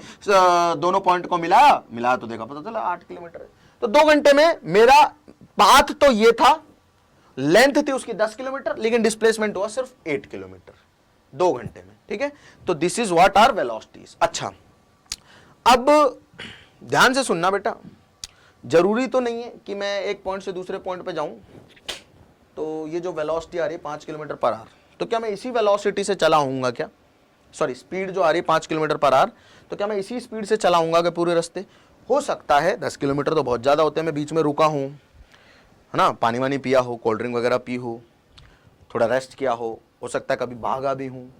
Speaker 1: दोनों पॉइंट को मिलाया तो देखा, पता चला 8 किलोमीटर है। तो 2 घंटे में मेरा पाथ तो ये था, लेंथ थी उसकी 10 किलोमीटर, लेकिन डिस्प्लेसमेंट हुआ सिर्फ 8 किलोमीटर 2 घंटे में, ठीक है। तो this is what are velocities. अच्छा, अब ध्यान से सुनना बेटा, जरूरी तो नहीं है कि मैं एक पॉइंट से दूसरे पॉइंट पे जाऊं, तो ये जो वेलोसिटी आ रही है 5 किलोमीटर पर आवर, तो क्या मैं इसी वेलोसिटी से चला हूंगा क्या, सॉरी स्पीड जो आ रही है 5 किलोमीटर पर आवर, तो क्या मैं इसी स्पीड से चला हूंगा कि पूरे रास्ते, हो सकता है 10 किलोमीटर तो बहुत ज़्यादा होते हैं, मैं बीच में रुका हूँ, है ना, पानी वानी पिया हो, कोल्ड ड्रिंक वगैरह पी हो, थोड़ा रेस्ट किया हो सकता है कभी भागा भी हूँ,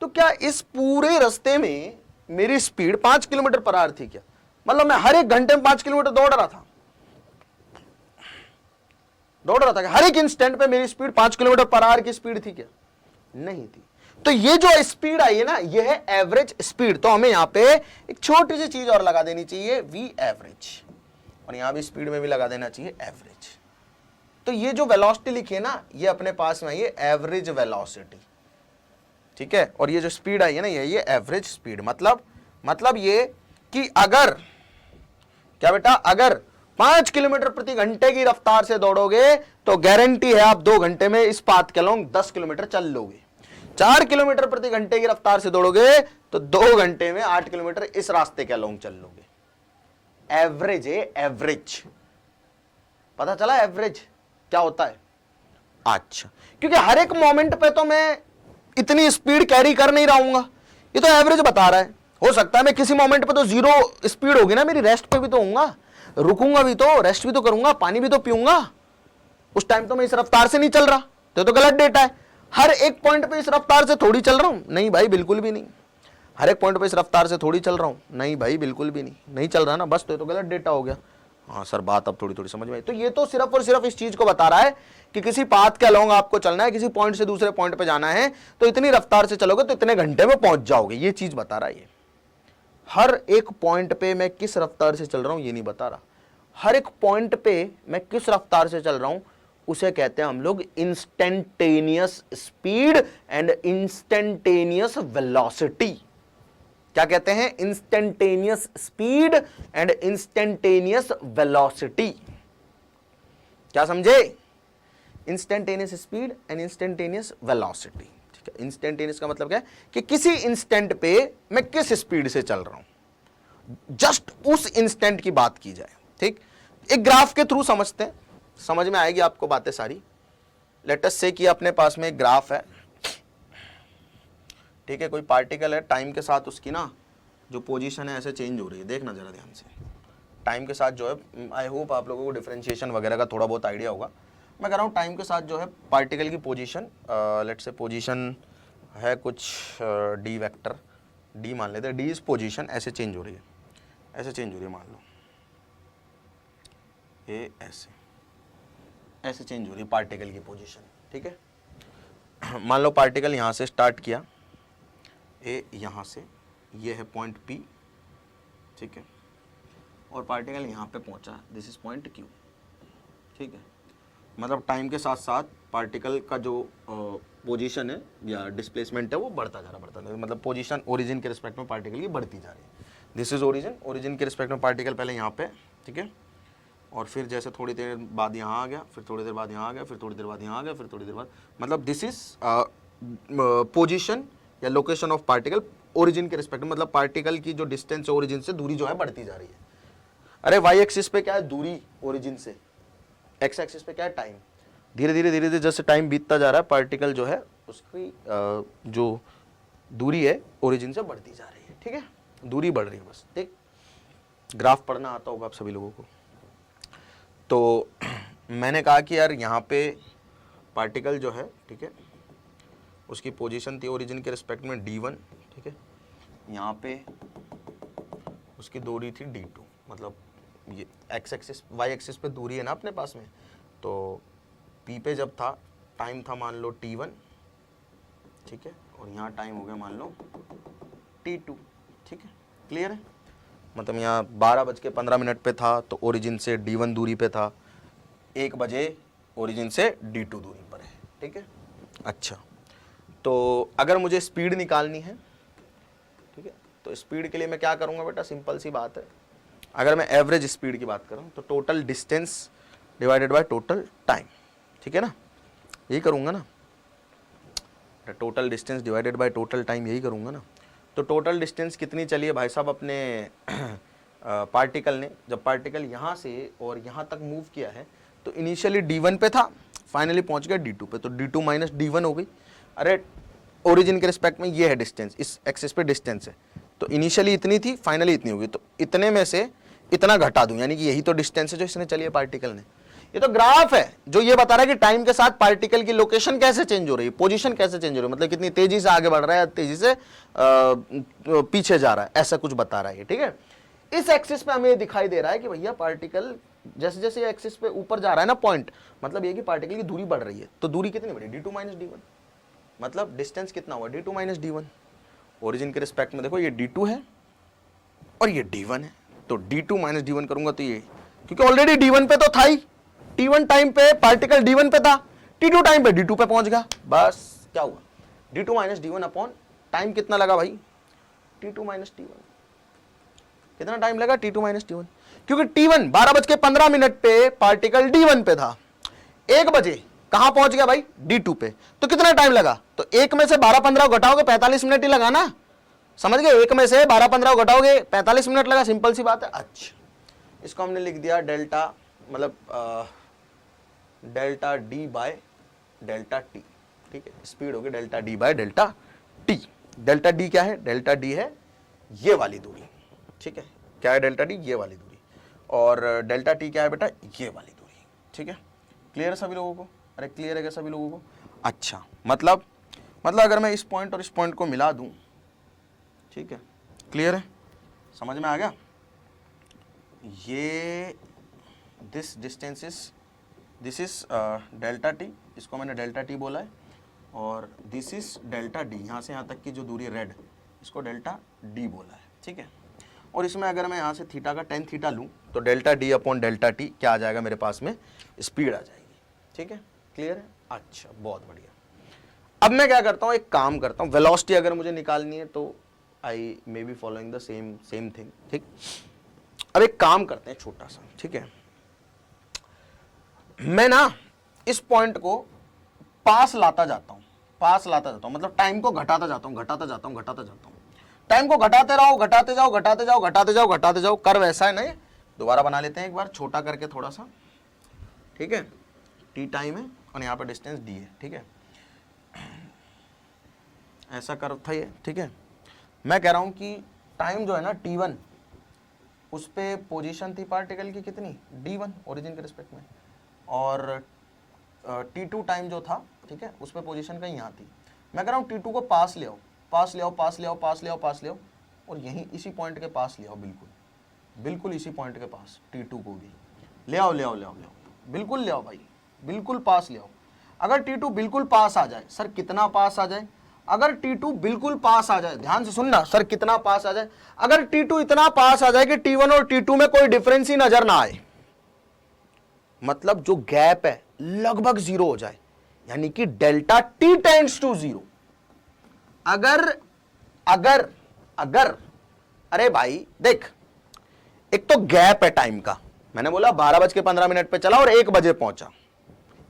Speaker 1: तो क्या इस पूरे रास्ते में मेरी स्पीड 5 किलोमीटर पर आवर थी क्या, मतलब मैं हर एक घंटे में 5 किलोमीटर दौड़ रहा था कि हर एक इंस्टेंट पे मेरी स्पीड 5 किलोमीटर पर आवर की स्पीड थी क्या? नहीं थी। तो ये जो स्पीड आई है ना, ये है एवरेज स्पीड। तो हमें यहां पे एक छोटी सी चीज और लगा देनी चाहिए, वी एवरेज, और यहां भी स्पीड में भी लगा देना चाहिए एवरेज। तो ये जो वेलोसिटी लिखी है ना, ये अपने पास में आई है एवरेज वेलोसिटी, ठीक है। और ये जो स्पीड आई है ना, ये एवरेज स्पीड। मतलब ये कि अगर क्या बेटा, अगर 5 किलोमीटर प्रति घंटे की रफ्तार से दौड़ोगे तो गारंटी है आप 2 घंटे में इस पाथ के अलोंग 10 किलोमीटर चल लोगे। 4 किलोमीटर प्रति घंटे की रफ्तार से दौड़ोगे तो 2 घंटे में 8 किलोमीटर इस रास्ते के अलोंग चल लोगे। एवरेज है, एवरेज। पता चला एवरेज क्या होता है? अच्छा, क्योंकि हर एक मोमेंट पे तो मैं इतनी स्पीड कैरी कर नहीं रहूंगा, ये तो एवरेज बता रहा है। हो सकता है मैं किसी मोमेंट पे तो 0 स्पीड होगी ना मेरी, रेस्ट पे भी तो होऊंगा, रुकूंगा भी तो, रेस्ट भी तो करूंगा, पानी भी तो पीऊंगा, उस टाइम तो मैं इस रफ्तार से नहीं चल रहा, तो गलत डेटा है। हर एक पॉइंट पे इस रफ्तार से थोड़ी चल रहा हूं, नहीं भाई बिल्कुल भी नहीं। हर एक पॉइंट पे इस रफ्तार से थोड़ी चल रहा हूं, नहीं भाई बिल्कुल भी नहीं चल रहा ना, बस तो गलत डेटा हो गया। हाँ सर, बात अब थोड़ी थोड़ी समझ में आई। तो ये तो सिर्फ और सिर्फ इस चीज को बता रहा है कि किसी पाथ के अलोंग आपको चलना है, किसी पॉइंट से दूसरे पॉइंट पे जाना है, तो इतनी रफ्तार से चलोगे तो इतने घंटे में पहुंच जाओगे, ये चीज बता रहा है। ये हर एक पॉइंट पे मैं किस रफ्तार से चल रहा हूं ये नहीं बता रहा, हर एक पॉइंट पे मैं किस रफ्तार से चल रहा हूं उसे कहते हैं हम लोग instantaneous speed and instantaneous velocity. क्या कहते हैं? Instantaneous speed and instantaneous velocity. क्या समझे? Instantaneous speed and instantaneous velocity, ठीक है। इंस्टेंटेनियस का मतलब क्या है कि किसी इंस्टेंट पे मैं किस स्पीड से चल रहा हूं, जस्ट उस इंस्टेंट की बात की जाए, ठीक। एक ग्राफ के थ्रू समझते हैं, समझ में आएगी आपको बातें सारी। लेट अस से कि अपने पास में एक ग्राफ है, ठीक है, कोई पार्टिकल है, टाइम के साथ उसकी ना जो पोजीशन है ऐसे चेंज हो रही है, देखना जरा ध्यान से। टाइम के साथ जो है, आई होप आप लोगों को डिफरेंशिएशन वगैरह का थोड़ा बहुत आइडिया होगा। मैं कह रहा हूँ टाइम के साथ जो है पार्टिकल की पोजीशन, लेट से पोजीशन है कुछ डी वेक्टर, डी मान लेते हैं, डी इज पोजीशन, ऐसे चेंज हो रही है, ऐसे चेंज हो रही है, मान लो ये ऐसे चेंज हो रही है पार्टिकल की पोजीशन, ठीक है। मान लो पार्टिकल यहाँ से स्टार्ट किया, ए यहाँ से, ये है पॉइंट पी, ठीक है, और पार्टिकल यहाँ पे पहुँचा, दिस इज पॉइंट क्यू, ठीक है। मतलब टाइम के साथ साथ पार्टिकल का जो पोजीशन है या डिस्प्लेसमेंट है वो बढ़ता जा रहा है, मतलब पोजीशन ओरिजिन के रिस्पेक्ट में पार्टिकल की बढ़ती जा रही है। दिस इज ओरिजिन, ओरिजिन के रिस्पेक्ट में पार्टिकल पहले यहाँ पे, ठीक है, और फिर जैसे थोड़ी देर बाद यहाँ आ गया, फिर थोड़ी देर बाद यहाँ आ गया, फिर थोड़ी देर बाद यहाँ आ गया, फिर थोड़ी देर बाद, मतलब दिस इज पोजीशन या लोकेशन ऑफ पार्टिकल ओरिजिन के रिस्पेक्ट में, मतलब पार्टिकल की जो डिस्टेंस है ओरिजिन से, दूरी जो है बढ़ती जा रही है। अरे वाई एक्सिस पे क्या है? दूरी ओरिजिन से, एक्स एक्सिस पे क्या है? टाइम। धीरे धीरे जैसे टाइम बीतता जा रहा है, पार्टिकल जो है उसकी जो दूरी है ओरिजिन से बढ़ती जा रही है, ठीक है, दूरी बढ़ रही है बस, ठीक। ग्राफ पढ़ना आता होगा आप सभी लोगों को। तो मैंने कहा कि यार यहाँ पे पार्टिकल जो है, ठीक है, उसकी पोजीशन थी ओरिजिन के रिस्पेक्ट में d1, ठीक है, यहाँ पे उसकी दूरी थी d2, मतलब ये एक्स एक्सिस वाई एक्सिस पे दूरी है ना अपने पास में, तो p पे जब था टाइम था मान लो t1, ठीक है, और यहाँ टाइम हो गया मान लो t2, ठीक है, क्लियर है। मतलब यहाँ 12:15 पे था तो ओरिजिन से d1 दूरी पे था, 1 बजे ओरिजिन से d2 दूरी पर है, ठीक है। अच्छा, तो अगर मुझे स्पीड निकालनी है, ठीक है, तो स्पीड के लिए मैं क्या करूँगा बेटा? सिंपल सी बात है, अगर मैं एवरेज स्पीड की बात करूँ तो total distance divided by total time, ठीक है ना, यही करूँगा ना, total distance divided by total time, यही करूँगा ना। तो टोटल डिस्टेंस कितनी चली है भाई साहब अपने पार्टिकल ने? जब पार्टिकल यहाँ से और यहाँ तक मूव किया है तो इनिशियली d1 पे था, फाइनली पहुँच गया d2 पे, तो d2 माइनस d1 हो गई। अरे ओरिजिन के रिस्पेक्ट में ये है डिस्टेंस, इस एक्सिस पे डिस्टेंस है, तो इनिशियली इतनी थी, फाइनली इतनी होगी, तो इतने में से इतना घटा दूं, यानी कि यही तो डिस्टेंस है जो इसने चली है पार्टिकल ने। ये तो ग्राफ है जो ये बता रहा है कि टाइम के साथ पार्टिकल की लोकेशन कैसे चेंज हो रही है, पोजीशन कैसे चेंज हो रही है, मतलब कितनी तेजी से आगे बढ़ रहा है, तेजी से पीछे जा रहा है, ऐसा कुछ बता रहा है, ठीक है। इस एक्सिस पे हमें ये दिखाई दे रहा है कि भैया पार्टिकल जैसे जैसे एक्सिस पे ऊपर जा रहा है ना पॉइंट, मतलब ये कि पार्टिकल की दूरी बढ़ रही है। तो दूरी कितनी बढ़ी, d2 माइनस d1, मतलब डिस्टेंस कितना हुआ, d2 माइनस d1। ओरिजिन के रिस्पेक्ट में देखो ये d2 है और ये d1 है, तो d2 माइनस d1 करूंगा तो ये, क्योंकि ऑलरेडी d1 पे तो था ही, t1 टाइम पे पार्टिकल d1 पे था, t2 टाइम पे d2 पे पहुंच गया, बस क्या हुआ, d2 minus d1 upon time कितना लगा भाई, t2 माइनस t1। कितना टाइम लगा, t2 माइनस t1, क्योंकि t1 12:15 पे पार्टिकल d1 पे था, 1 बजे कहां पहुंच गया भाई, d2 पे, तो कितना टाइम लगा, तो 1 में से 12-15 घटाओगे 45 मिनट ही लगा ना, समझ गए, 1 में से 12-15 घटाओगे 45 मिनट लगा, सिंपल सी बात है। अच्छा, इसको हमने लिख दिया डेल्टा, मतलब delta D bye delta T, ठीक है, स्पीड होगी delta D bye delta T. Delta D क्या है, डेल्टा डी है ये वाली दूरी, ठीक है, क्या है डेल्टा डी, ये वाली दूरी, और डेल्टा टी क्या है बेटा, ये वाली दूरी, ठीक है। क्लियर है सभी लोगों को, अरे क्लियर है क्या सभी लोगों को। अच्छा, मतलब अगर मैं इस पॉइंट और इस पॉइंट को मिला दूं, ठीक है, क्लियर है, समझ में आ गया। ये this distance is, this is delta T, इसको मैंने डेल्टा टी बोला है, और दिस इज डेल्टा डी, यहाँ से यहाँ तक की जो दूरी रेड, इसको डेल्टा डी बोला है, ठीक है। और इसमें अगर मैं यहाँ से थीटा का tan थीटा लूँ तो delta D upon delta T क्या आ जाएगा मेरे पास में, स्पीड आ जाएगी, ठीक है, क्लियर है। अच्छा, बहुत बढ़िया। अब मैं क्या करता हूँ, एक काम करता हूँ, वेलोसिटी अगर मुझे निकालनी है तो I may be following the same thing, ठीक। अब एक काम करते हैं छोटा सा, ठीक है, मैं ना इस पॉइंट को पास लाता जाता हूँ, मतलब टाइम को घटाता जाता हूँ, टाइम को घटाते रहो, घटाते जाओ, कर्व ऐसा है ना, ये दोबारा बना लेते हैं एक बार छोटा करके थोड़ा सा, ठीक है, टी टाइम है और यहाँ पे डिस्टेंस डी है, ठीक है, ऐसा कर्व था ये, ठीक है। मैं कह रहा हूँ कि टाइम जो है ना t1, उस पे पोजीशन थी पार्टिकल की कितनी, d1 ओरिजिन के रिस्पेक्ट में, और t2 टाइम जो था, ठीक है, उस पे पोजीशन कहीं यहाँ थी। मैं कह रहा हूँ t2 को पास ले आओ, और यहीं इसी पॉइंट के पास ले आओ, बिल्कुल इसी पॉइंट के पास t2 को भी ले आओ, बिल्कुल ले आओ भाई, बिल्कुल पास ले आओ। अगर t2 बिल्कुल पास आ जाए, सर कितना पास आ जाए, अगर t2 बिल्कुल पास आ जाए, ध्यान से सुनना, सर कितना पास आ जाए, अगर t2 इतना पास आ जाए कि t1 और t2 में कोई डिफरेंस ही नजर ना आए, मतलब जो गैप है लगभग 0 हो जाए, यानी कि डेल्टा t टेंड्स टू 0। अगर अरे भाई देख, एक तो गैप है टाइम का, मैंने बोला 12:15 पे चला और 1 बजे पहुंचा,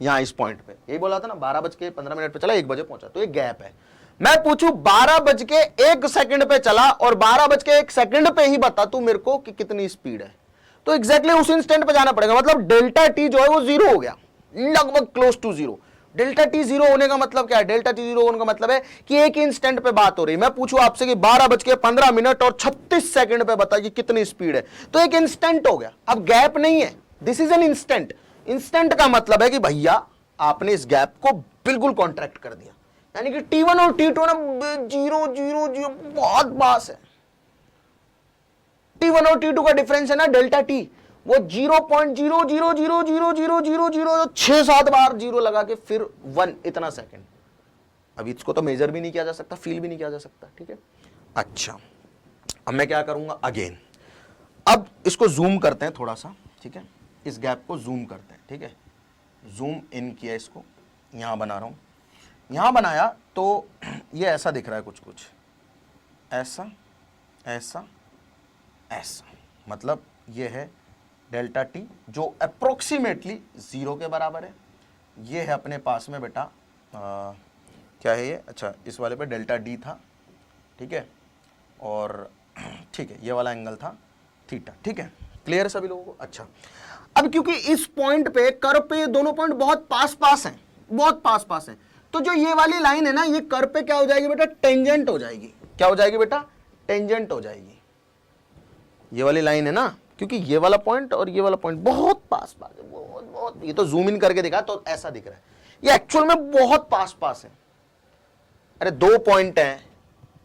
Speaker 1: यहां इस पॉइंट पे यही बोला था ना, 12:15 पे चला 1 बजे पहुंचा, तो एक गैप है। मैं पूछूं 12:01 पे चला और 12:01 पे ही बता तू मेरे को कि कितनी स्पीड है, तो एग्जैक्टली उस इंस्टेंट पे जाना पड़ेगा, मतलब डेल्टा टी जो है वो 0 हो गया, लगभग क्लोज टू 0। डेल्टा टी 0 होने का मतलब क्या है, डेल्टा टी 0 होने का मतलब है कि एक इंस्टेंट पे बात हो रही है। मैं पूछूं आपसे कि 12:15 और 36 सेकंड पे बताइए कितनी स्पीड है, तो एक इंस्टेंट हो गया, अब गैप नहीं है, this is an instant. Instant का मतलब है कि भैया आपने इस गैप को बिल्कुल कॉन्ट्रैक्ट कर दिया, यानी कि t1 और t2 ना 0 बहुत पास है। t1 और t2 का डिफरेंस है ना डेल्टा t, वो 0.000000006-7 बार 0 लगा के फिर 1 इतना सेकंड। अब इसको तो मेजर भी नहीं किया जा सकता, फील भी नहीं किया जा सकता, ठीक है। अच्छा, अब मैं क्या करूंगा, अगेन अब इसको जूम करते हैं थोड़ा सा, ठीक है, इस गैप को जूम करते हैं, ठीक है, जूम इन किया, इसको यहां बना रहा हूं, यहां बनाया तो ये ऐसा दिख रहा है, कुछ ऐसा, मतलब ये है डेल्टा टी जो अप्रोक्सीमेटली 0 के बराबर है। ये है अपने पास में बेटा क्या है ये, अच्छा इस वाले पे डेल्टा डी था, ठीक है, और ठीक है ये वाला एंगल था थीटा, ठीक है, क्लियर है सभी लोगों को। अच्छा, अब क्योंकि इस पॉइंट पे कर्व पे दोनों पॉइंट बहुत पास हैं, तो जो ये वाली लाइन है ना, ये कर्व पे क्या हो जाएगी बेटा, टेंजेंट हो जाएगी। क्या हो जाएगी बेटा, टेंजेंट हो जाएगी। ये वाली लाइन है ना, क्योंकि ये वाला पॉइंट और ये वाला पॉइंट बहुत पास है, बहुत, ये तो जूम इन करके दिखा तो ऐसा दिख रहा है, ये एक्चुअल में बहुत पास है। अरे 2 पॉइंट हैं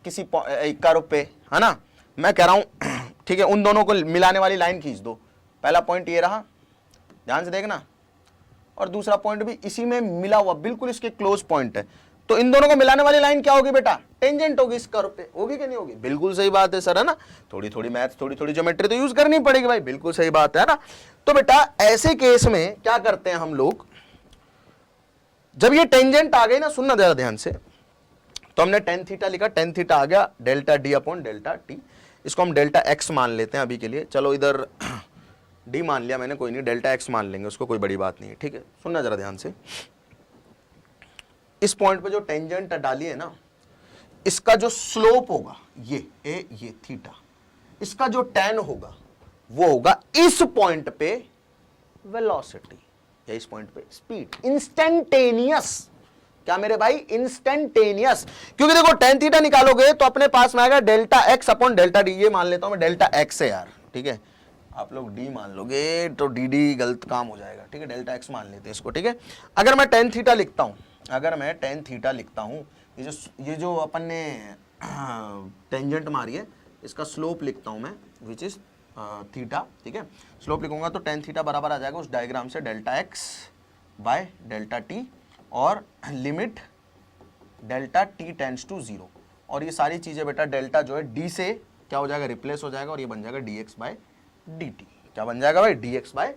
Speaker 1: किसी कर्व पे, है ना, मैं कह रहा हूं ठीक है, उन दोनों को मिलाने वाली लाइन खींच दो। पहला पॉइंट ये रहा, ध्यान से देखना, और दूसरा पॉइंट भी इसी में मिला हुआ, बिल्कुल इसके क्लोज पॉइंट है। तो इन दोनों को मिलाने वाली लाइन क्या होगी बेटा? टेंजेंट होगी इस कर्व पे। होगी कि नहीं होगी? बिल्कुल सही बात है सर, है ना। थोड़ी थोड़ी मैथ्स, थोड़ी थोड़ी ज्योमेट्री तो यूज करनी पड़ेगी भाई, बिल्कुल सही बात है ना। तो बेटा ऐसे केस में क्या करते हैं हम लोग, जब ये टेंजेंट आ गई ना, सुनना जरा ध्यान से, तो हमने टेन थीटा लिखा, टेन थीटा आ गया delta D upon delta T, इसको हम डेल्टा एक्स मान लेते हैं अभी के लिए। चलो इधर डी मान लिया मैंने, कोई नहीं, डेल्टा एक्स मान लेंगे उसको, कोई बड़ी बात नहीं है, ठीक है। सुनना जरा ध्यान से, इस पॉइंट पे जो टेंजेंट डाली है ना, इसका जो स्लोप होगा ये थीटा, इसका जो टेन होगा वो होगा इस पॉइंट पे वेलोसिटी, या इस पॉइंट पे स्पीड, इंस्टेंटेनियस। क्या मेरे भाई? इंस्टेंटेनियस। क्योंकि देखो टेन थीटा निकालोगे तो अपने पास में आएगा delta x upon delta D. ये मान लेता हूं मैं डेल्टा एक्स है यार, ठीक है, आप लोग डी मान लोगे तो डी डी गलत काम हो जाएगा, ठीक है। डेल्टा एक्स मान लेते हैं इसको, ठीक है। अगर मैं टेन थीटा लिखता हूं, अगर मैं टेन थीटा लिखता हूं, ये जो अपन ने टेंजेंट मारी है, इसका स्लोप लिखता हूं मैं, विच इज थीटा, ठीक है। स्लोप लिखूंगा तो टेन थीटा बराबर आ जाएगा उस डायग्राम से delta x by delta t, और limit delta T tends to zero. और ये सारी चीजें बेटा डेल्टा जो है डी से क्या हो जाएगा? रिप्लेस हो जाएगा, और ये बन जाएगा D X by D T. क्या बन जाएगा भाई? D X by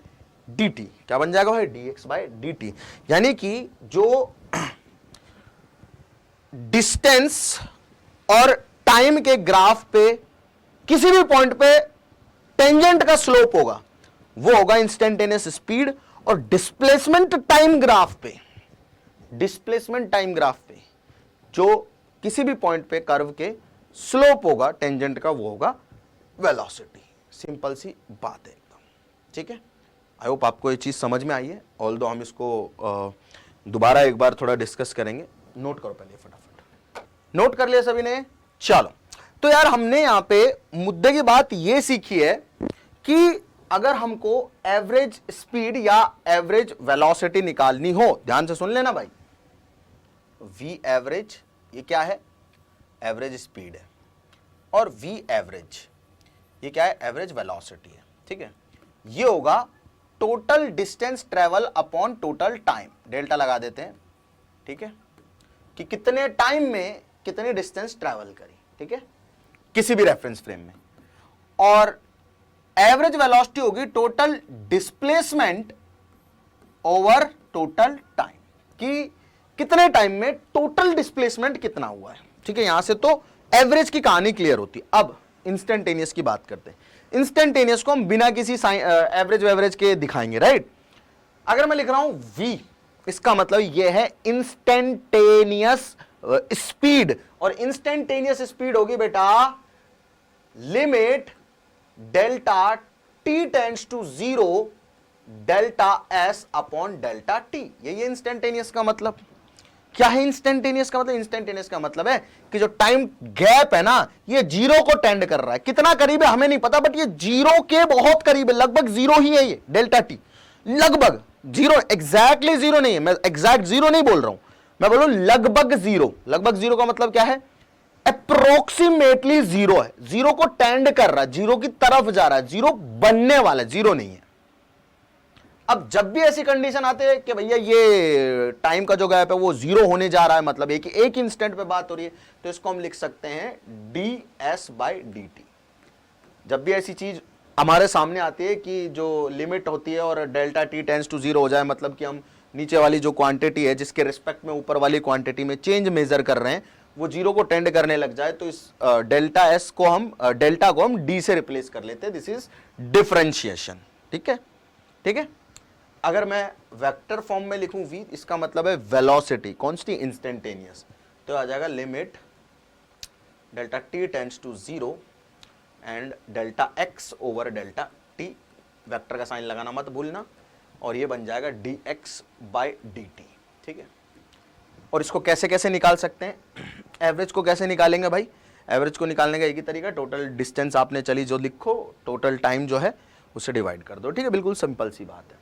Speaker 1: D T. क्या बन जाएगा भाई? D X by D T. यानी कि जो डिस्टेंस और टाइम के ग्राफ पे किसी भी पॉइंट पे टेंजेंट का स्लोप होगा वो होगा इंस्टेंटेनियस स्पीड, और डिस्प्लेसमेंट टाइम ग्राफ पे, डिस्प्लेसमेंट टाइम ग्राफ पे जो किसी भी पॉइंट पे कर्व के स्लोप होगा टेंजेंट का, वो होगा वेलोसिटी। सिंपल सी बात है एकदम, ठीक है। आई होप आपको ये चीज समझ में आई है, ऑल्दो हम इसको दोबारा एक बार थोड़ा डिस्कस करेंगे। नोट करो पहले फटाफट, नोट कर लिया सभी ने? चलो, तो यार हमने यहां पे मुद्दे की बात ये सीखी है कि अगर हमको एवरेज स्पीड या एवरेज वेलोसिटी निकालनी हो, ध्यान से सुन लेना भाई, वी एवरेज ये क्या है? एवरेज स्पीड है, और वी एवरेज ये क्या है? एवरेज वेलोसिटी है, ठीक है। ये होगा total distance travel upon total time, delta लगा देते हैं, ठीक है, कि कितने टाइम में कितने डिस्टेंस ट्रेवल करी, ठीक है, किसी भी रेफरेंस फ्रेम में। और एवरेज वेलोसिटी होगी total displacement over total time, कि कितने टाइम में टोटल डिस्प्लेसमेंट कितना हुआ है, ठीक है। यहां से तो एवरेज की कहानी क्लियर होती है। अब इंस्टेंटेनियस की बात करते हैं। इंस्टेंटेनियस को हम बिना किसी एवरेज वेवरेज के दिखाएंगे, राइट। अगर मैं लिख रहा हूं v, इसका मतलब यह है इंस्टेंटेनियस स्पीड, और इंस्टेंटेनियस स्पीड होगी बेटा limit delta T tends to zero delta S upon delta T. यही इंस्टेंटेनियस का मतलब। क्या है इंस्टेंटेनियस का मतलब? इंस्टेंटेनियस का मतलब है कि जो टाइम गैप है ना, ये जीरो को टेंड कर रहा है। कितना करीब है हमें नहीं पता, बट ये जीरो के बहुत करीब है, लगभग जीरो ही है ये डेल्टा टी, लगभग जीरो, एग्जैक्टली जीरो नहीं है, मैं एग्जैक्ट जीरो नहीं बोल रहा हूं, मैं बोल रहा हूं लगभग जीरो। लगभग जीरो का मतलब क्या है? अप्रोक्सीमेटली जीरो है, जीरो को टेंड कर रहा है, जीरो की तरफ जा रहा है, जीरो बनने वाला है, जीरो नहीं है। अब जब भी ऐसी कंडीशन आते हैं कि भैया ये टाइम का जो गैप है वो जीरो होने जा रहा है, मतलब एक इंस्टेंट पे बात हो रही है, तो इसको हम लिख सकते हैं D S by D T. जब भी ऐसी चीज हमारे सामने आती है कि जो लिमिट होती है और delta T tends to zero हो जाए, मतलब कि हम नीचे वाली जो क्वांटिटी है जिसके रिस्पेक्ट में ऊपर वाली क्वांटिटी में चेंज मेजर कर रहे हैं वो जीरो को टेंड करने लग जाए, तो इस डेल्टा एस को हम डेल्टा को हम डी से रिप्लेस कर लेते हैं। दिस इज डिफरेंशिएशन, ठीक है, ठीक है। अगर मैं वेक्टर फॉर्म में लिखूं v, इसका मतलब है वेलोसिटी, कौन सी? इंस्टेंटेनियस, तो आ जाएगा limit delta T tends to zero and delta X over delta T, vector का साइन लगाना मत भूलना, और ये बन जाएगा D X by D T, ठीक है। और इसको कैसे कैसे निकाल सकते हैं? एवरेज को कैसे निकालेंगे भाई? एवरेज को निकालने का एक ही तरीका, टोटल डिस्टेंस आपने चली जो लिखो, टोटल टाइम जो है उससे डिवाइड कर दो, ठीक है। बिल्कुल सिंपल सी बात है।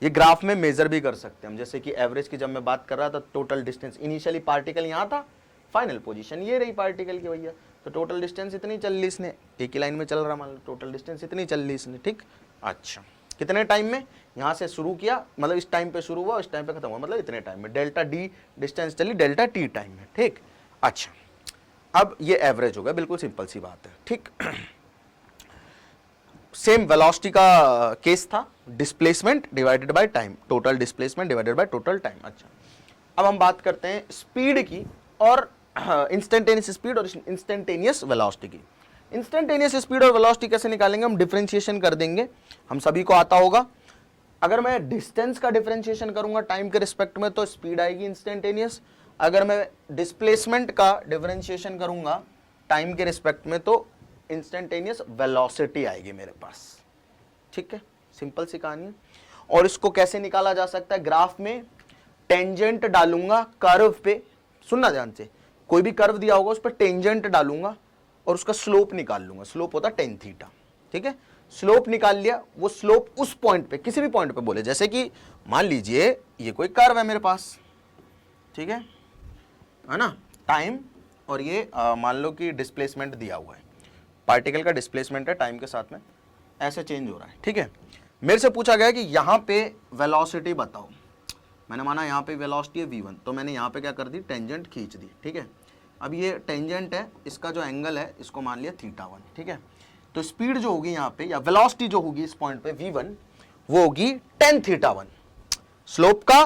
Speaker 1: ये ग्राफ में मेजर भी कर सकते हैं हम, जैसे कि एवरेज की जब मैं बात कर रहा था, टोटल डिस्टेंस, इनिशियली पार्टिकल यहाँ था, फाइनल पोजीशन ये रही पार्टिकल की भैया, तो टोटल डिस्टेंस इतनी चल ली इसने, एक ही लाइन में चल रहा मान लो, टोटल डिस्टेंस इतनी चल ली इसने, ठीक। अच्छा, कितने टाइम में, यहां से शुरू किया मतलब इस टाइम पे शुरू हुआ, इस टाइम पे खत्म हुआ, मतलब इतने टाइम में, डेल्टा डी डिस्टेंस चली डेल्टा टी टाइम में, ठीक। अच्छा, अब ये एवरेज हो गया, बिल्कुल सिंपल सी बात है, ठीक। सेम वेलोसिटी का केस था, displacement divided by time, total displacement divided by total time. अच्छा, अब हम बात करते हैं स्पीड की और इंस्टेंटेनियस स्पीड और इंस्टेंटेनियस वेलोसिटी की। इंस्टेंटेनियस स्पीड और वेलोसिटी कैसे निकालेंगे, हम डिफरेंशिएशन कर देंगे, हम सभी को आता होगा। अगर मैं डिस्टेंस का डिफरेंशिएशन करूंगा टाइम के रिस्पेक्ट में तो स्पीड आएगी इंस्टेंटेनियस, अगर मैं डिस्प्लेसमेंट का डिफरेंशिएशन करूंगा टाइम के रिस्पेक्ट में तो इंस्टेंटेनियस वेलोसिटी आएगी मेरे पास, ठीक है, सिंपल सी कहानी है। और इसको कैसे निकाला जा सकता है, ग्राफ में टेंजेंट डालूंगा कर्व पे, सुनना ध्यान से, कोई भी कर्व दिया होगा उस पर टेंजेंट डालूंगा और उसका स्लोप निकाल लूंगा, स्लोप होता है टेन थीटा, ठीक है। स्लोप निकाल लिया, वो स्लोप उस पॉइंट पे, किसी भी पॉइंट पे बोले, जैसे कि मान लीजिए ये कोई कर्व है मेरे पास, ठीक है ना, टाइम और ये मान लो कि डिस्प्लेसमेंट दिया हुआ है, पार्टिकल का डिस्प्लेसमेंट है टाइम के साथ में ऐसे चेंज हो रहा है, ठीक है। मेरे से पूछा गया कि यहां पे वेलोसिटी बताओ, मैंने माना यहाँ पे वेलोसिटी है v1, तो मैंने यहाँ पे क्या कर दी, टेंजेंट खींच दी, ठीक है। अब ये टेंजेंट है, इसका जो एंगल है इसको मान लिया θ1, ठीक है। तो स्पीड जो होगी यहाँ पे या वेलोसिटी जो होगी इस पॉइंट पे v1 वो होगी tan θ1, स्लोप का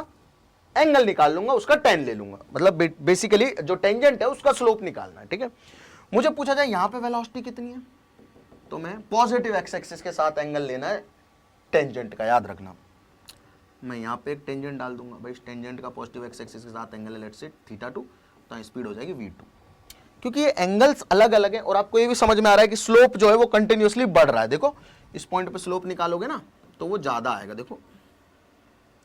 Speaker 1: एंगल निकाल लूंगा, उसका tan ले लूंगा, मतलब बेसिकली जो टेंजेंट है उसका स्लोप निकालना है, ठीक है। मुझे पूछा जाए यहाँ पे वेलोसिटी कितनी है, तो मैं पॉजिटिव एक्स एक्सिस के साथ एंगल लेना है टेंजेंट का, याद रखना। मैं यहाँ पे एक टेंजेंट डाल दूंगा, भाई इस टेंजेंट का पॉजिटिव एक्स एक्सिस के साथ एंगल है लेट्स से θ2, तो स्पीड हो जाएगी v2, क्योंकि ये एंगल्स अलग अलग हैं। और आपको ये भी समझ में आ रहा है कि स्लोप जो है वो कंटिन्यूअसली बढ़ रहा है, देखो इस पॉइंट पे स्लोप निकालोगे ना तो वो ज्यादा आएगा, देखो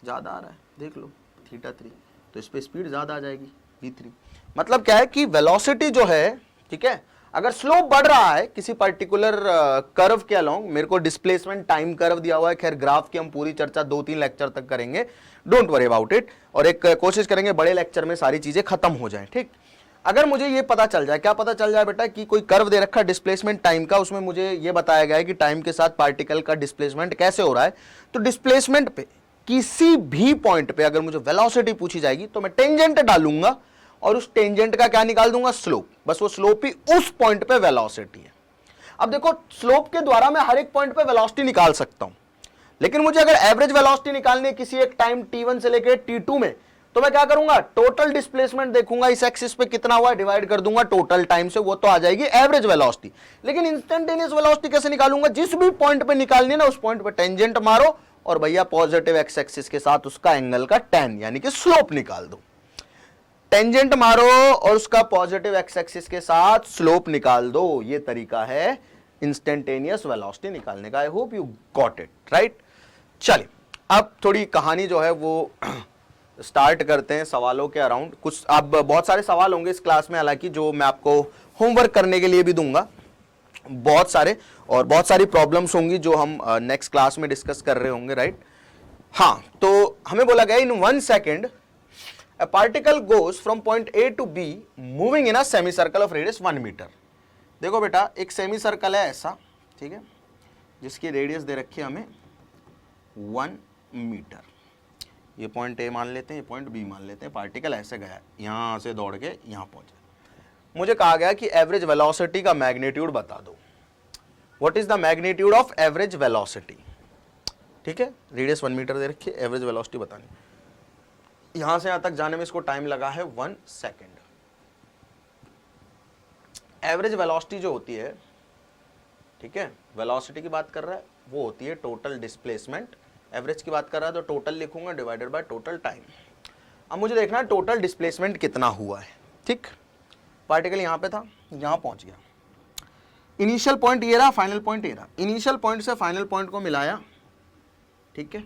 Speaker 1: ज्यादा आ रहा है, देख लो θ3, तो इस पे स्पीड ज्यादा आ जाएगी v3। मतलब क्या है कि वेलोसिटी जो है, ठीक है, अगर स्लोप बढ़ रहा है किसी पर्टिकुलर कर्व के अलोंग, मेरे को डिस्प्लेसमेंट टाइम कर्व दिया हुआ है, खैर ग्राफ की हम पूरी चर्चा 2-3 लेक्चर तक करेंगे, डोंट वरी अबाउट इट, और एक कोशिश करेंगे बड़े लेक्चर में सारी चीजें खत्म हो जाएं, ठीक। अगर मुझे ये पता चल जाए, क्या पता चल जाए बेटा, कि कोई कर्व दे रखा है डिस्प्लेसमेंट टाइम का, उसमें मुझे ये बताया गया है कि टाइम के साथ पार्टिकल का डिस्प्लेसमेंट कैसे हो रहा है, तो डिस्प्लेसमेंट पे किसी भी पॉइंट पे अगर मुझे वेलोसिटी पूछी जाएगी तो मैं टेंजेंट डालूंगा और उस टेंजेंट का क्या निकाल दूंगा, स्लोप, बस वो स्लोप ही उस पॉइंट पे वेलोसिटी है। अब देखो स्लोप के द्वारा मैं हर एक पॉइंट पे वेलोसिटी निकाल सकता हूं, लेकिन मुझे अगर एवरेज वेलोसिटी निकालनी है किसी एक टाइम t1 से लेकर t2 में, तो मैं क्या करूंगा, टोटल डिस्प्लेसमेंट देखूंगा इस एक्सिस पे कितना हुआ, डिवाइड कर दूंगा टोटल टाइम से, वो तो आ जाएगी एवरेज वेलोसिटी। लेकिन इंस्टेंटेनियस वेलोसिटी कैसे निकालूंगा, जिस भी पॉइंट पे निकालनी है ना उस पॉइंट पे टेंजेंट मारो और भैया पॉजिटिव एक्स एक्सिस के साथ उसका एंगल का tan यानी कि स्लोप निकाल दो, टेंजेंट मारो और उसका पॉजिटिव एक्स एक्सिस के साथ स्लोप निकाल दो, ये तरीका है इंस्टेंटेनियस वेलोसिटी निकालने का। I hope you got it right. चलिए अब थोड़ी कहानी जो है वो स्टार्ट करते हैं सवालों के अराउंड। कुछ अब बहुत सारे सवाल होंगे इस क्लास में, हालांकि जो मैं आपको होमवर्क करने के लिए भी दूंगा बहुत सारे, और बहुत सारी प्रॉब्लम्स होंगी जो हम नेक्स्ट क्लास में डिस्कस कर रहे होंगे, राइट। हाँ, तो हमें बोला गया इन 1 second a particle goes from point A to B moving in a semicircle of radius 1 metre. देखो बेटा एक सेमी सर्कल है ऐसा, ठीक है, जिसकी रेडियस दे रखी है हमें 1 मीटर। ये पॉइंट A मान लेते हैं, ये पॉइंट B मान लेते हैं, पार्टिकल ऐसे गया, यहां से दौड़ के यहां पहुंचा। मुझे कहा गया कि एवरेज वेलोसिटी का मैग्नीट्यूड बता दो, what is the magnitude of average velocity, ठीक है, रेडियस 1 मीटर दे रखी है, एवरेज वेलोसिटी बतानी। यहां से यहां तक जाने में इसको टाइम लगा है 1 सेकेंड। एवरेज वेलोसिटी जो होती है, ठीक है, वेलोसिटी की बात कर रहा है, वो होती है टोटल डिस्प्लेसमेंट। एवरेज की बात कर रहा है तो टोटल लिखूंगा डिवाइडेड बाय टोटल टाइम। अब मुझे देखना है टोटल डिस्प्लेसमेंट कितना हुआ है, ठीक। पार्टिकल यहां पे था, यहां पहुंच गया, इनिशियल पॉइंट ये रहा, फाइनल पॉइंट ये रहा, इनिशियल पॉइंट से फाइनल पॉइंट को मिलाया, ठीक है,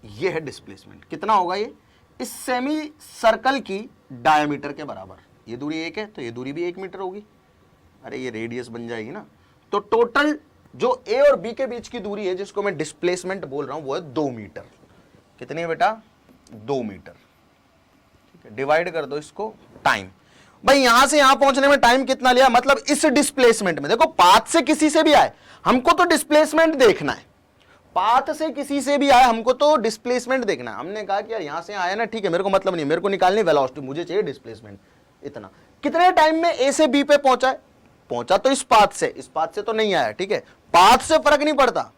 Speaker 1: ये है डिस्प्लेसमेंट। कितना होगा ये, इस सेमी सर्कल की डायमीटर के बराबर। ये दूरी 1 है तो ये दूरी भी 1 मीटर होगी, अरे ये रेडियस बन जाएगी ना। तो टोटल जो ए और बी के बीच की दूरी है जिसको मैं डिस्प्लेसमेंट बोल रहा हूं वो है 2 मीटर। कितनी है बेटा, 2 मीटर, ठीक है। डिवाइड कर दो इसको टाइम, भाई यहां से यहां पहुंचने में टाइम कितना लिया, मतलब इस डिस्प्लेसमेंट में, देखो पाथ से किसी से भी आए हमको तो डिस्प्लेसमेंट देखना है, पाथ से किसी से भी आए हमको तो डिस्प्लेसमेंट देखना है। हमने कहा कि यार यहां से आया ना, ठीक है, मेरे को मतलब नहीं, मेरे को निकालनी वेलोसिटी, मुझे चाहिए डिस्प्लेसमेंट इतना। कितने टाइम में ए से बी पे पहुंचा है, पहुंचा तो इस पाथ से तो नहीं आया, ठीक है, पाथ से फर्क नहीं पड़ता,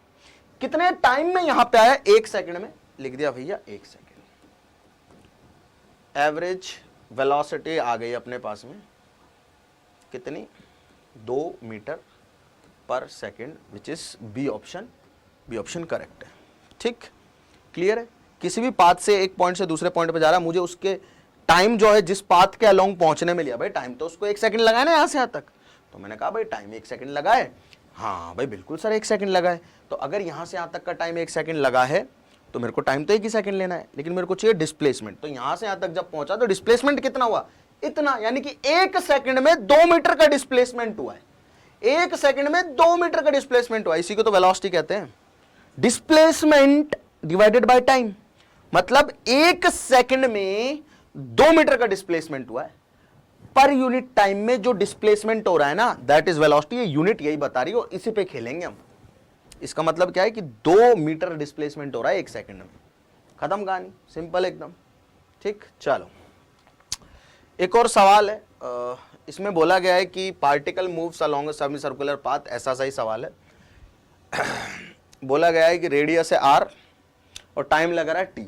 Speaker 1: कितने टाइम में यहां पे आया, 1 सेकंड में, लिख दिया भैया 1 सेकंड। एवरेज वेलोसिटी आ गई अपने पास में कितनी, 2 मीटर पर second, which is B option, B option correct है। ठीक, क्लियर है। किसी भी पाथ से एक पॉइंट से दूसरे पॉइंट पे जा रहा है, मुझे उसके टाइम जो है जिस पाथ के अलोंग पहुंचने में लिया, भाई टाइम तो उसको 1 सेकंड लगाए ना यहां से यहां तक, तो मैंने कहा भाई टाइम 1 सेकंड लगा है, हाँ भाई बिल्कुल सर 1 सेकंड लगा है। तो अगर यहां से यहां तक का टाइम 1 सेकंड लगा है तो मेरे को टाइम तो 1 ही सेकंड लेना है, लेकिन मेरे को चाहिए डिस्प्लेसमेंट, तो यहां से यहां तक जब पहुंचा तो डिस्प्लेसमेंट कितना हुआ, इतना, यानी कि 1 सेकंड में 2 मीटर का डिस्प्लेसमेंट हुआ है, 1 सेकंड में 2 मीटर का डिस्प्लेसमेंट हुआ, इसी को तो वेलोसिटी कहते हैं, डिस्प्लेसमेंट डिवाइडेड बाय टाइम, मतलब 1 सेकंड में 2 मीटर का डिस्प्लेसमेंट हुआ है, पर यूनिट टाइम में जो डिस्प्लेसमेंट हो रहा है ना, दैट इज वेलोसिटी, ये यूनिट यही बता रही हो, इसी पे खेलेंगे हम। इसका मतलब क्या है कि 2 मीटर डिस्प्लेसमेंट हो रहा है 1 सेकंड में, खत्म कहानी, सिंपल एकदम। ठीक, चलो एक और सवाल है, इसमें बोला गया है कि particle moves along a semi circular path, ऐसा सही सवाल है। बोला गया है कि रेडियस है r और टाइम लग रहा है t,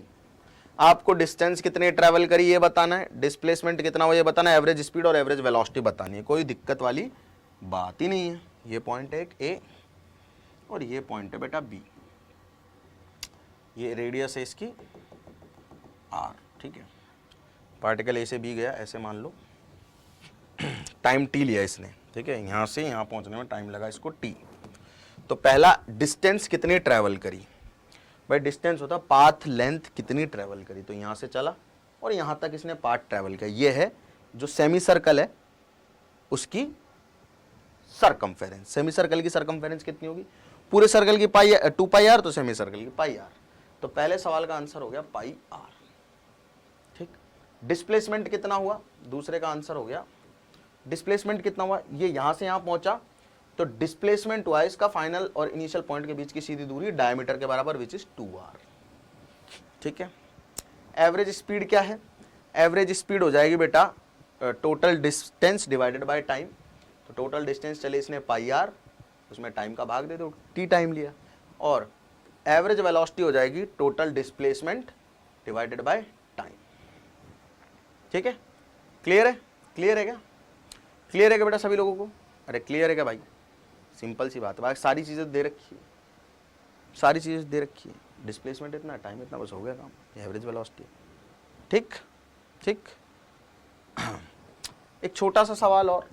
Speaker 1: आपको डिस्टेंस कितनी ट्रैवल करी ये बताना है, डिस्प्लेसमेंट कितना हुआ ये बताना है, एवरेज स्पीड और एवरेज वेलोसिटी बतानी है, कोई दिक्कत वाली बात ही नहीं है। ये पॉइंट है एक ए और ये पॉइंट है बेटा बी, ये रेडियस है इसकी आर, ठीक है, पार्टिकल ए से बी गया, ऐसे मान लो, टाइम टी लिया इसने, ठीक है, यहां से यहां पहुंचने में टाइम लगा इसको टी। तो पहला डिस्टेंस कितनी ट्रैवल करी, भाई डिस्टेंस होता पाथ लेंथ कितनी ट्रैवल करी, तो यहां से चला और यहां तक इसने पाथ ट्रैवल किया, ये है जो सेमी सर्कल है उसकी सरकमफेरेंस, सेमी सर्कल की सरकमफेरेंस कितनी होगी, पूरे सर्कल की पाई 2 पाई आर, तो सेमी सर्कल की पाई आर, तो पहले सवाल का आंसर हो गया पाई आर। ठीक, डिस्प्लेसमेंट कितना हुआ, दूसरे का आंसर हो गया, डिस्प्लेसमेंट कितना हुआ, ये यहां से यहां पहुंचा, तो डिस्प्लेसमेंट हुआ इसका फाइनल और इनिशियल पॉइंट के बीच की सीधी दूरी डायमीटर के बराबर, विच इज 2r। ठीक है, एवरेज स्पीड क्या है, एवरेज स्पीड हो जाएगी बेटा total distance divided by time, तो टोटल डिस्टेंस चले इसने पाई आर, उसमें टाइम का भाग दे दो, टी टाइम लिया, और एवरेज वेलोसिटी हो जाएगी total displacement divided by time. ठीक है, क्लियर है, क्लियर है क्या, क्लियर है क्या बेटा सभी लोगों को, अरे क्लियर है क्या भाई, सिंपल सी बात है, सारी चीजें दे रखी है, सारी चीजें दे रखी है, डिस्प्लेसमेंट इतना, टाइम इतना, बस हो गया काम, एवरेज वेलोसिटी। ठीक ठीक, एक छोटा सा सवाल और,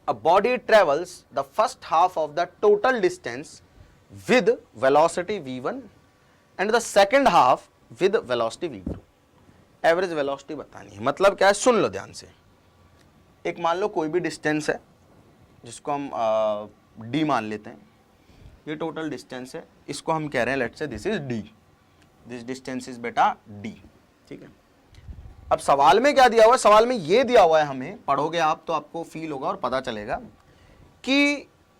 Speaker 1: a body travels the first half of the total distance with velocity v1 and the second half with velocity v2, average velocity बतानी है, मतलब क्या है, सुन लो ध्यान से, एक मान लो कोई भी डिस्टेंस है जिसको हम d मान लेते हैं, ये टोटल डिस्टेंस है, इसको हम कह रहे हैं let's say this is d, this distance is बेटा d। ठीक है, अब सवाल में क्या दिया हुआ है, सवाल में ये दिया हुआ है, हमें पढ़ोगे आप तो आपको फील होगा और पता चलेगा कि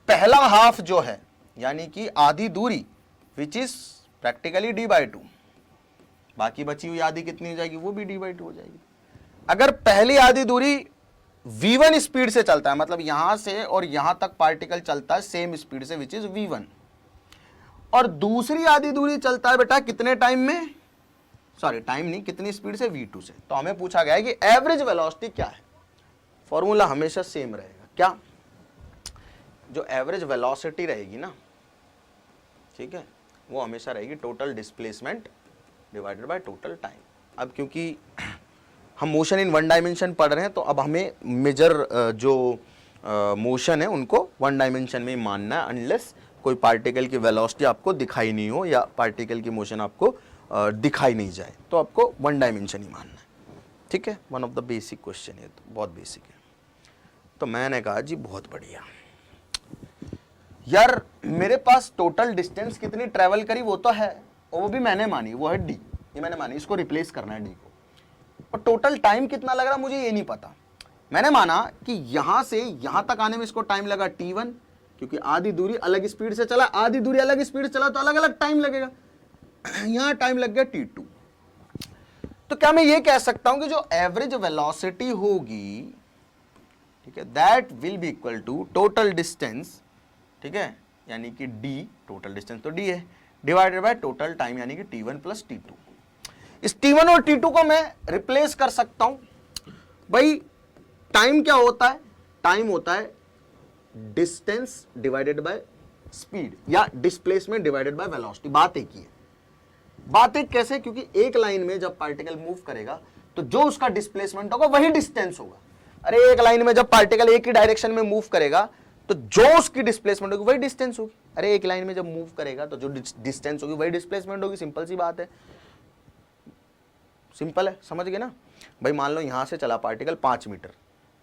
Speaker 1: पहला हाफ जो है यानी कि आधी दूरी विच इज प्रैक्टिकली d/2, बाकी बची हुई आधी कितनी हो जाएगी, वो भी d/2 हो जाएगी। अगर पहली आधी दूरी v1 स्पीड से चलता है, मतलब यहां से और यहां तक पार्टिकल चलता है सेम स्पीड से विच इज v1, और दूसरी आधी दूरी चलता है बेटा कितने टाइम में, सॉरी टाइम नहीं, कितनी स्पीड से, v2 से, तो हमें पूछा गया है कि एवरेज वेलोसिटी क्या है, फॉर्मूला हमेशा सेम रहेगा, क्या, जो एवरेज वेलोसिटी रहेगी ना, ठीक है, वो हमेशा रहेगी total displacement divided by total time. अब क्योंकि हम मोशन इन वन डायमेंशन पढ़ रहे हैं, तो अब हमें मेजर जो मोशन है उनको वन डायमेंशन में ही मानना है, अनलेस कोई पार्टिकल की वेलोसिटी आपको दिखाई नहीं हो या पार्टिकल की मोशन आपको दिखाई नहीं जाए, तो आपको वन डायमेंशन ही मानना है। ठीक है, one of the basic question है, तो बहुत बेसिक है। तो मैंने कहा जी बहुत बढ़िया यार, मेरे पास टोटल डिस्टेंस कितनी ट्रेवल करी वो तो है, और वो भी मैंने मानी, वो है डी, ये मैंने मानी, इसको रिप्लेस करना है डी को। और टोटल टाइम कितना लग रहा मुझे ये नहीं पता। मैंने माना कि यहां से यहां तक आने में इसको टाइम लगा t1, क्योंकि आधी दूरी अलग स्पीड से चला, आधी दूरी अलग स्पीड से चला तो अलग अलग टाइम लगेगा। यहां टाइम लग गया t2। तो क्या मैं ये कह सकता हूं कि जो एवरेज वेलोसिटी होगी, ठीक है, that will be equal to total distance, ठीक है, यानी कि d, टोटल डिस्टेंस तो d है, डिवाइडेड बाय टोटल टाइम यानी कि t1 प्लस t2। इस t1 और t2 को मैं रिप्लेस कर सकता हूं। भाई टाइम क्या होता है? टाइम होता है डिस्टेंस डिवाइडेड बाय स्पीड या डिस्प्लेसमेंट डिवाइडेड बाय वेलोसिटी। बात एक ही है। बात एक कैसे? क्योंकि एक लाइन में जब पार्टिकल मूव करेगा तो जो उसका डिस्प्लेसमेंट होगा वही डिस्टेंस होगा। अरे एक लाइन में जब पार्टिकल एक ही डायरेक्शन में मूव करेगा तो जो उसकी डिस्प्लेसमेंट होगी वही डिस्टेंस होगी। अरे एक लाइन में जब मूव करेगा तो जो डिस्टेंस होगी वही डिस्प्लेसमेंट होगी। सिंपल सी बात है, सिंपल है, समझ गए ना भाई। मान लो यहां से चला पार्टिकल 5 मीटर,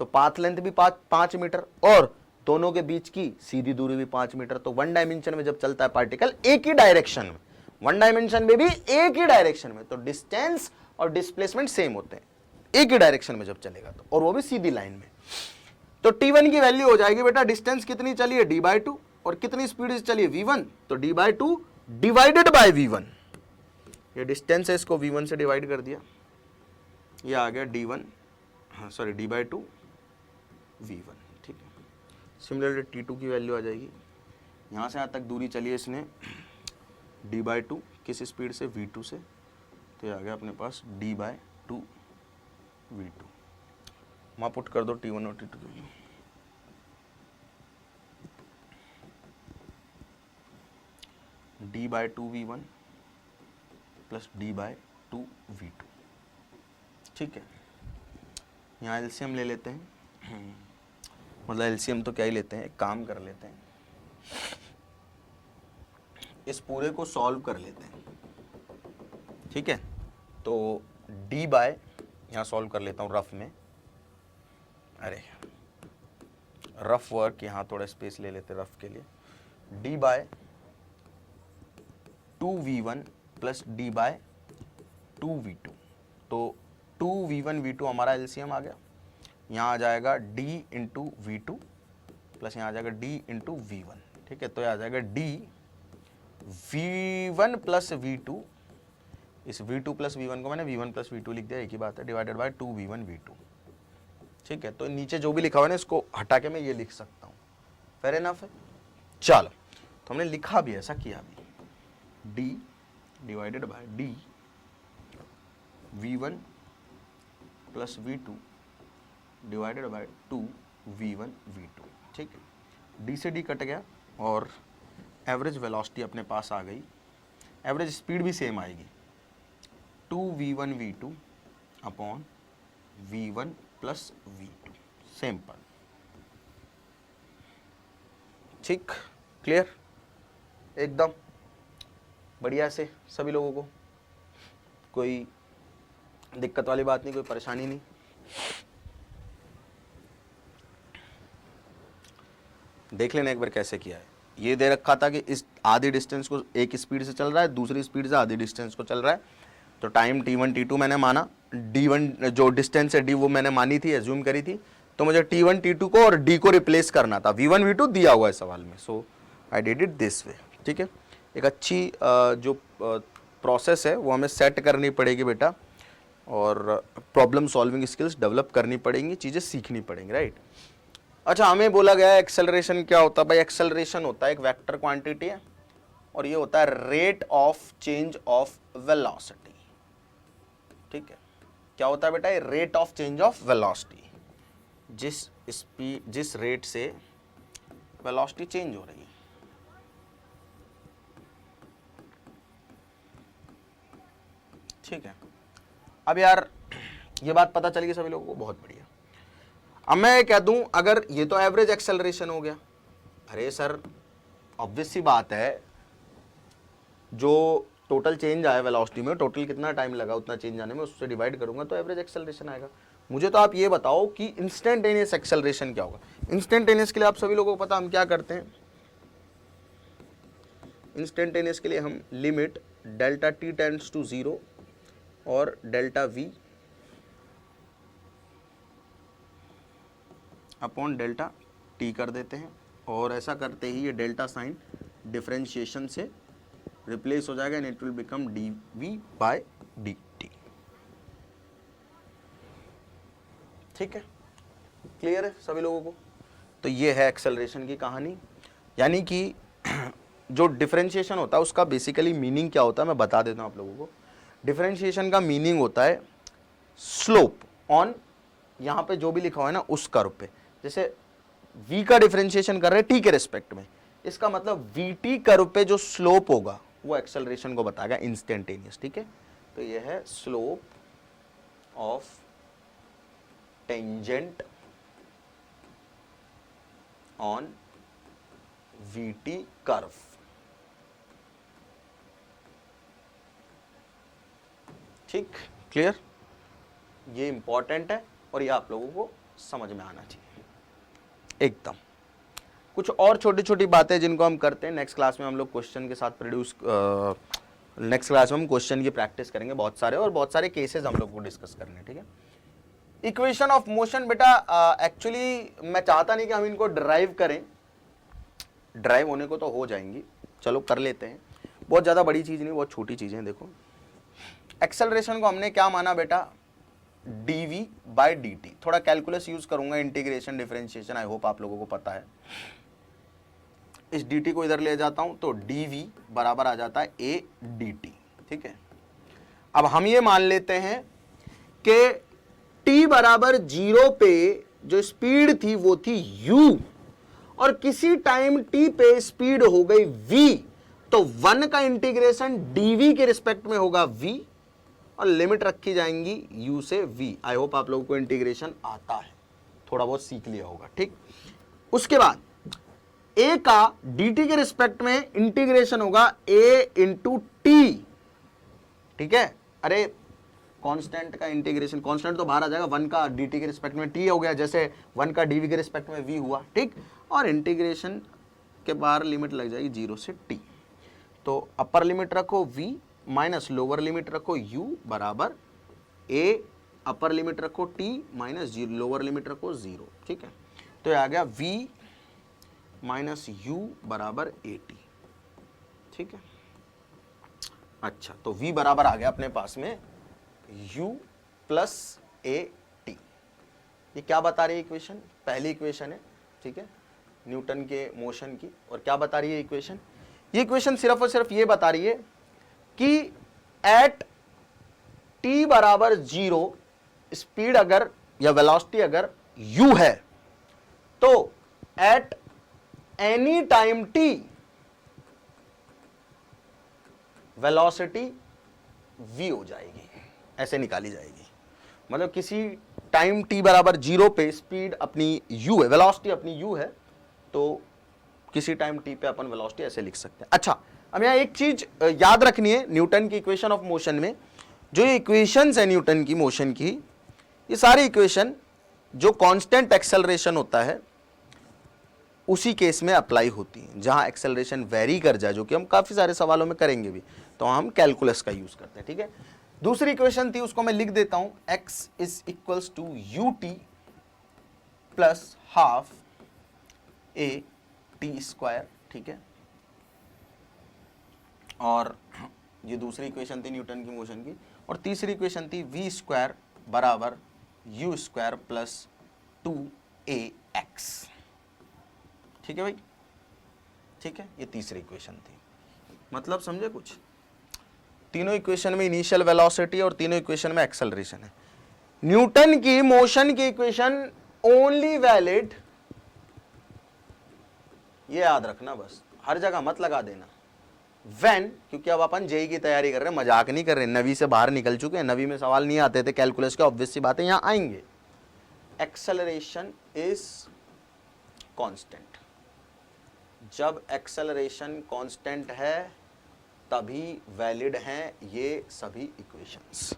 Speaker 1: तो पाथ लेंथ भी 5 मीटर और दोनों के बीच की सीधी दूरी भी 5 मीटर। तो वन डायमेंशन में जब चलता है पार्टिकल एक ही डायरेक्शन में, वन डायमेंशन में भी एक ही डायरेक्शन में, तो डिस्टेंस और डिस्प्लेसमेंट सेम होते हैं एक ही डायरेक्शन में जब चलेगा तो, और वो भी सीधी लाइन में। तो t1 की वैल्यू हो जाएगी बेटा, डिस्टेंस कितनी चली है d/2 और कितनी स्पीड से चली है v1, तो d/2 डिवाइडेड बाय v1। ये डिस्टेंस है, इसको v1 से डिवाइड कर दिया, ये आ गया d1, हाँ सॉरी d/2 v1, ठीक है। सिमिलरली t2 की वैल्यू आ जाएगी, यहाँ से यहाँ तक दूरी चली है इसने d/2 किस स्पीड से, v2 से, तो ये आ गया अपने पास d/2 v2। वहाँ पुट कर दो t1 और t2 की value. d/2 v1 plus d/2 v2, ठीक है। यहाँ एलसीएम ले लेते हैं, मतलब एलसीएम तो क्या ही लेते हैं, एक काम कर लेते हैं, इस पूरे को सॉल्व कर लेते हैं, ठीक है। तो d बाय, यहाँ सॉल्व कर लेता हूँ रफ में, अरे रफ वर्क, यहाँ थोड़ा स्पेस ले लेते रफ के लिए। d/2v1 प्लस d/2v2, तो 2v1v2 हमारा एलसीएम आ गया। यहाँ आ जाएगा d इंटू v2 प्लस यहाँ आ जाएगा d इंटू v1, ठीक है। तो यह आ जाएगा d v1 प्लस v2, इस v2 प्लस v1 को मैंने v1 प्लस v2 लिख दिया, एक ही बात है, डिवाइडेड बाय 2v1v2, ठीक है। तो नीचे जो भी लिखा हुआ है ना इसको हटा के मैं ये लिख सकता हूँ, फेयर एनफ है। चलो, तो हमने लिखा भी, ऐसा किया भी, d divided by d v1 plus v2 divided by 2v1v2, ठीक है। d से d कट गया और एवरेज वेलोसिटी अपने पास आ गई, एवरेज स्पीड भी सेम आएगी, 2v1v2 upon v1 plus v2, simple, ठीक, क्लियर, एकदम बढ़िया से सभी लोगों को, कोई दिक्कत वाली बात नहीं, कोई परेशानी नहीं। देख लेना एक बार कैसे किया है। ये दे रखा था कि इस आधी डिस्टेंस को एक स्पीड से चल रहा है, दूसरी स्पीड से आधी डिस्टेंस को चल रहा है, तो टाइम t1 t2 मैंने माना, d1 जो डिस्टेंस है d वो मैंने मानी थी, एज्यूम करी थी, तो मुझे t1 t2 को और d को रिप्लेस करना था, v1 v2 दिया हुआ है सवाल में, so I did it this way, ठीक है। एक अच्छी जो प्रोसेस है वो हमें सेट करनी पड़ेगी बेटा, और प्रॉब्लम सॉल्विंग स्किल्स डेवलप करनी पड़ेंगी, चीज़ें सीखनी पड़ेंगी, राइट। अच्छा, हमें बोला गया है एक्सेलरेशन क्या होता है भाई? एक्सेलरेशन होता है एक वेक्टर क्वांटिटी है और ये होता है rate of change of velocity, ठीक है। क्या होता है बेटा? ये rate of change of velocity, जिस रेट से वेलोसिटी चेंज हो रही है, ठीक है। अब यार ये बात पता चल गई सभी लोगों को, बहुत बढ़िया। अब मैं कह दूं अगर ये तो एवरेज एक्सेलरेशन हो गया, अरे सर ऑब्वियस सी बात है, जो टोटल चेंज आया वेलोसिटी में, टोटल कितना टाइम लगा उतना चेंज आने में, उससे डिवाइड करूंगा तो एवरेज एक्सेलरेशन आएगा। मुझे तो आप ये बताओ कि इंस्टेंटेनियस एक्सेलरेशन क्या होगा? इंस्टेंटेनियस के लिए आप सभी लोगों को पता हम क्या करते हैं, इंस्टेंटेनियस के लिए हम limit delta t tends to 0 और delta v upon delta t कर देते हैं, और ऐसा करते ही ये डेल्टा साइन डिफरेंशिएशन से रिप्लेस हो जाएगा and it will become d v by D T. ठीक है, क्लियर है सभी लोगों को? तो ये है एक्सेलरेशन की कहानी। यानी कि जो डिफरेंशिएशन होता है उसका बेसिकली मीनिंग क्या होता है मैं बता देता हूं आप लोगों को। डिफरेंशिएशन का मीनिंग होता है स्लोप ऑन, यहां पे जो भी लिखा हुआ है ना उस कर्व पे, जैसे v का डिफरेंशिएशन कर रहे हैं t के रिस्पेक्ट में, इसका मतलब vt कर्व पे जो स्लोप होगा वो एक्सेलरेशन को बताएगा इंस्टेंटेनियस। ठीक है, तो ये है slope of tangent on vt curve. ठीक, क्लियर? ये इंपॉर्टेंट है और ये आप लोगों को समझ में आना चाहिए एकदम। कुछ और छोटी छोटी बातें जिनको हम करते हैं नेक्स्ट क्लास में हम लोग क्वेश्चन के साथ प्रोड्यूस, नेक्स्ट क्लास में हम क्वेश्चन की प्रैक्टिस करेंगे बहुत सारे, और बहुत सारे केसेस हम लोग को डिस्कस करने। ठीक है, इक्वेशन ऑफ मोशन बेटा एक्चुअली मैं चाहता नहीं कि हम इनको ड्राइव करें, ड्राइव होने को तो हो जाएंगी, चलो कर लेते हैं, बहुत ज़्यादा बड़ी चीज़ नहीं, बहुत छोटी चीज़ें। देखो एक्सेलरेशन को हमने क्या माना बेटा, dv बाय dt। थोड़ा कैलकुलस यूज करूंगा, इंटीग्रेशन डिफरेंशिएशन, आई होप आप लोगों को पता है। इस dt को इधर ले जाता हूं तो dv बराबर आ जाता है a dt। ठीक है, अब हम ये मान लेते हैं कि t बराबर 0 पे जो स्पीड थी वो थी u, और किसी टाइम t पे स्पीड हो गई v, तो 1 का इंटीग्रेशन dv के रिस्पेक्ट में होगा v, और लिमिट रखी जाएंगी u से v। आई होप आप लोगों को इंटीग्रेशन आता है, थोड़ा बहुत सीख लिया होगा। ठीक, उसके बाद a का dt के रिस्पेक्ट में इंटीग्रेशन होगा a इंटू टी। ठीक है, अरे कांस्टेंट का इंटीग्रेशन, कांस्टेंट तो बाहर आ जाएगा, 1 का dt के रिस्पेक्ट में t हो गया, जैसे 1 का dv के रिस्पेक्ट में v हुआ। ठीक, और इंटीग्रेशन के बाहर लिमिट लग जाएगी 0 से t, तो अपर लिमिट रखो v माइनस लोअर लिमिट रखो u बराबर a, अपर लिमिट रखो t माइनस लोअर लिमिट रखो 0। ठीक है, तो ये आ गया v माइनस u बराबर at। ठीक है, अच्छा तो v बराबर आ गया अपने पास में u प्लस at। ये क्या बता रही है इक्वेशन, पहली इक्वेशन है। ठीक है, न्यूटन के मोशन की, और क्या बता रही है इक्वेशन, ये इक्वेशन सिर्फ और सिर्फ ये बता रही है कि एट t बराबर 0 स्पीड अगर या वेलोसिटी अगर u है, तो at any time t velocity v हो जाएगी, ऐसे निकाली जाएगी। मतलब किसी टाइम t बराबर 0 पे स्पीड अपनी u है, वेलोसिटी अपनी u है, तो किसी टाइम t पे अपन वेलोसिटी ऐसे लिख सकते हैं। अच्छा, अब यहां एक चीज याद रखनी है, न्यूटन की इक्वेशन ऑफ मोशन में जो ये इक्वेशंस है न्यूटन की मोशन की, ये सारी इक्वेशन जो कांस्टेंट एक्सेलरेशन होता है उसी केस में अप्लाई होती है। जहां एक्सेलरेशन वेरी कर जाए, जो कि हम काफी सारे सवालों में करेंगे भी, तो हम कैलकुलस का यूज करते हैं। ठीक है, दूसरी इक्वेशन थी उसको मैं लिख देता हूं, x is equals to ut plus half a t square. ठीक है, और ये दूसरी इक्वेशन थी न्यूटन की मोशन की, और तीसरी इक्वेशन थी v स्क्वायर बराबर u स्क्वायर प्लस 2ax। ठीक है भाई, ठीक है, ये तीसरी इक्वेशन थी। मतलब समझे कुछ, तीनों इक्वेशन में इनिशियल वेलोसिटी और तीनों इक्वेशन में एक्सेलरेशन है। न्यूटन की मोशन की इक्वेशन ओनली वैलिड, ये याद रखना बस, हर जगह मत लगा देना, व्हेन, क्योंकि अब अपन जेई की तैयारी कर रहे हैं, मजाक नहीं कर रहे, नवी से बाहर निकल चुके हैं, नवी में सवाल नहीं आते थे कैलकुलस के, ऑब्वियस सी बातें यहां आएंगे। एक्सेलरेशन इज कांस्टेंट, जब एक्सेलरेशन कांस्टेंट है तभी वैलिड हैं ये सभी इक्वेशंस।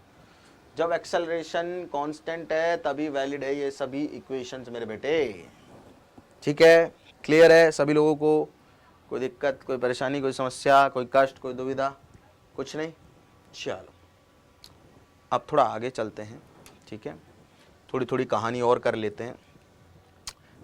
Speaker 1: जब एक्सेलरेशन कांस्टेंट है तभी वैलिड है ये सभी इक्वेशंस मेरे बेटे। ठीक है, क्लियर है सभी लोगों को? कोई दिक्कत, कोई परेशानी, कोई समस्या, कोई कष्ट, कोई दुविधा, कुछ नहीं? चलो अब थोड़ा आगे चलते हैं। ठीक है, थोड़ी थोड़ी कहानी और कर लेते हैं।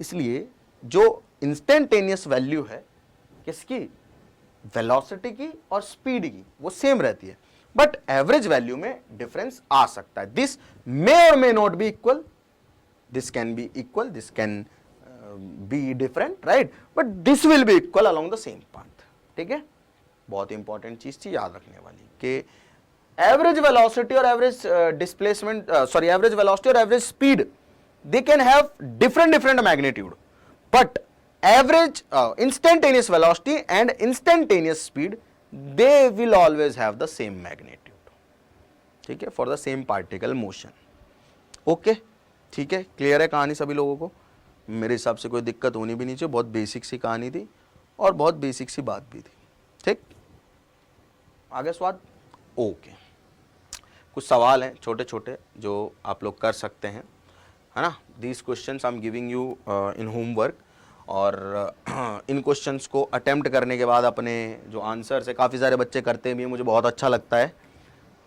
Speaker 1: इसलिए जो इंस्टेंटेनियस वैल्यू है किसकी, वेलोसिटी की और स्पीड की, वो सेम रहती है, बट एवरेज वैल्यू में डिफरेंस आ सकता है. दिस मे और may not be equal, this can be equal, this can be different, right, but this will be equal along the same path. ठीक है, बहुत इंपॉर्टेंट चीज थी याद रखने वाली कि एवरेज वेलोसिटी और average displacement, sorry average velocity और average speed, they can have different magnitude, but average instantaneous velocity and instantaneous speed, they will always have the same magnitude, ठीक है, for the same particle motion. Okay, ठीक है, clear है कहानी सभी लोगों को? मेरे हिसाब से कोई दिक्कत होनी भी नहीं चाहिए, बहुत बेसिक सी कहानी थी और बहुत बेसिक सी बात भी थी, ठीक। आगे स्वाद, ओके। कुछ सवाल हैं छोटे छोटे जो आप लोग कर सकते हैं, है ना। These questions I am giving you in homework, और इन क्वेश्चंस को अटेम्प्ट करने के बाद अपने जो आंसर्स है, काफ़ी सारे बच्चे करते भी हैं, मुझे बहुत अच्छा लगता है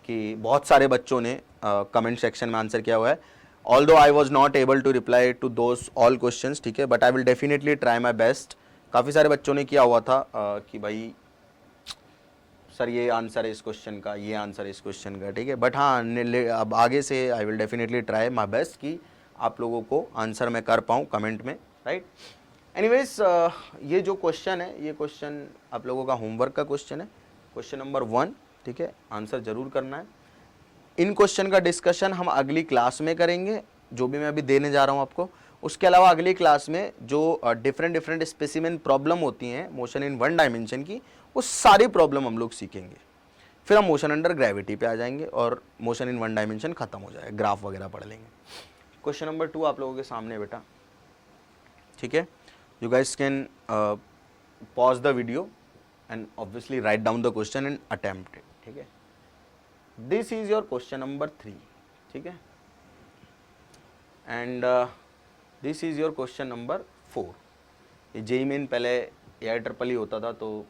Speaker 1: कि बहुत सारे बच्चों ने कमेंट सेक्शन में आंसर किया हुआ है। Although I was not able to reply to those all questions, ठीक है, but I will definitely try my best. काफ़ी सारे बच्चों ने किया हुआ था कि भाई सर ये आंसर है इस क्वेश्चन का, ये आंसर है इस क्वेश्चन का, ठीक है, बट हाँ अब आगे से आई will definitely try my best कि आप लोगों को आंसर मैं कर पाऊँ कमेंट में, राइट। एनीवेज ये जो क्वेश्चन है, ये क्वेश्चन आप लोगों का होमवर्क का क्वेश्चन है, क्वेश्चन नंबर 1, ठीक है, आंसर जरूर करना है। इन क्वेश्चन का डिस्कशन हम अगली क्लास में करेंगे, जो भी मैं अभी देने जा रहा हूँ आपको। उसके अलावा अगली क्लास में जो डिफरेंट स्पेसिमेन प्रॉब्लम होती हैं मोशन इन 1 डायमेंशन की, वो सारी प्रॉब्लम हम लोग सीखेंगे। फिर हम मोशन अंडर ग्रेविटी पे आ जाएंगे और मोशन इन 1 डायमेंशन खत्म हो जाएगा, ग्राफ वगैरह पढ़ लेंगे। क्वेश्चन नंबर 2 आप लोगों के सामने बेटा, ठीक है। You guys can pause the video and obviously write down the question and attempt it, ठीक है। This is your question number 3, ठीक है, and this is your question number 4। ये जेईई मेन पहले AIEEE होता था, तो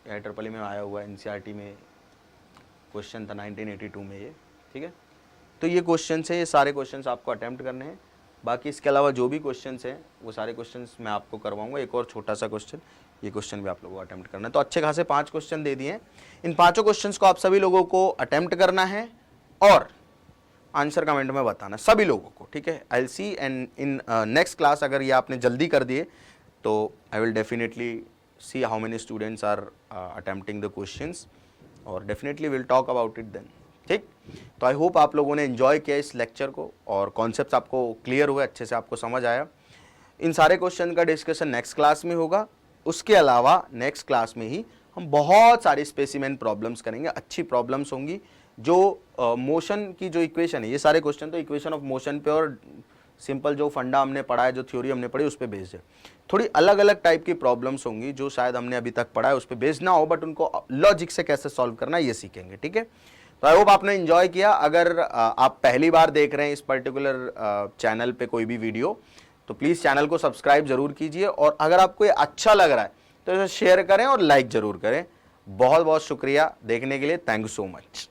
Speaker 1: AIEEE में आया हुआ NCERT में क्वेश्चन था 1982 में ये, ठीक है। तो ये क्वेश्चन है, ये सारे क्वेश्चंस आपको अटेम्प्ट करने हैं। बाकी इसके अलावा जो भी क्वेश्चंस हैं वो सारे क्वेश्चंस मैं आपको करवाऊंगा। एक और छोटा सा क्वेश्चन, ये क्वेश्चन भी आप लोगों को अटेम्प्ट करना है। तो अच्छे खासे 5 क्वेश्चन दे दिए हैं। इन 5 क्वेश्चंस को आप सभी लोगों को अटेम्प्ट करना है और आंसर कमेंट में बताना सभी लोगों को, ठीक है। I will see and in next class अगर ये आपने जल्दी कर दिए तो I will definitely see how many students are attempting the questions, और definitely will talk about it then, ठीक। तो आई होप आप लोगों ने एंजॉय किया इस लेक्चर को और कॉन्सेप्ट्स आपको क्लियर हुए, अच्छे से आपको समझ आया। इन सारे क्वेश्चन का डिस्कशन नेक्स्ट क्लास में होगा। उसके अलावा नेक्स्ट क्लास में ही हम बहुत सारी स्पेसिमेन प्रॉब्लम्स करेंगे, अच्छी प्रॉब्लम्स होंगी जो मोशन की जो इक्वेशन है, ये सारे क्वेश्चन तो इक्वेशन ऑफ मोशन पे और सिंपल जो फंडा हमने पढ़ा है, जो थ्योरी हमने पढ़ी उस पर बेस्ड है। थोड़ी अलग अलग टाइप की प्रॉब्लम्स होंगी जो शायद हमने अभी तक पढ़ा है उस पर बेस्ड ना हो, बट उनको लॉजिक से कैसे सॉल्व करना ये सीखेंगे, ठीक है। तो आई होप आपने एंजॉय किया। अगर आप पहली बार देख रहे हैं इस पर्टिकुलर चैनल पे कोई भी वीडियो, तो प्लीज़ चैनल को सब्सक्राइब जरूर कीजिए, और अगर आपको ये अच्छा लग रहा है तो इसे शेयर करें और लाइक जरूर करें। बहुत बहुत शुक्रिया देखने के लिए, थैंक यू सो मच।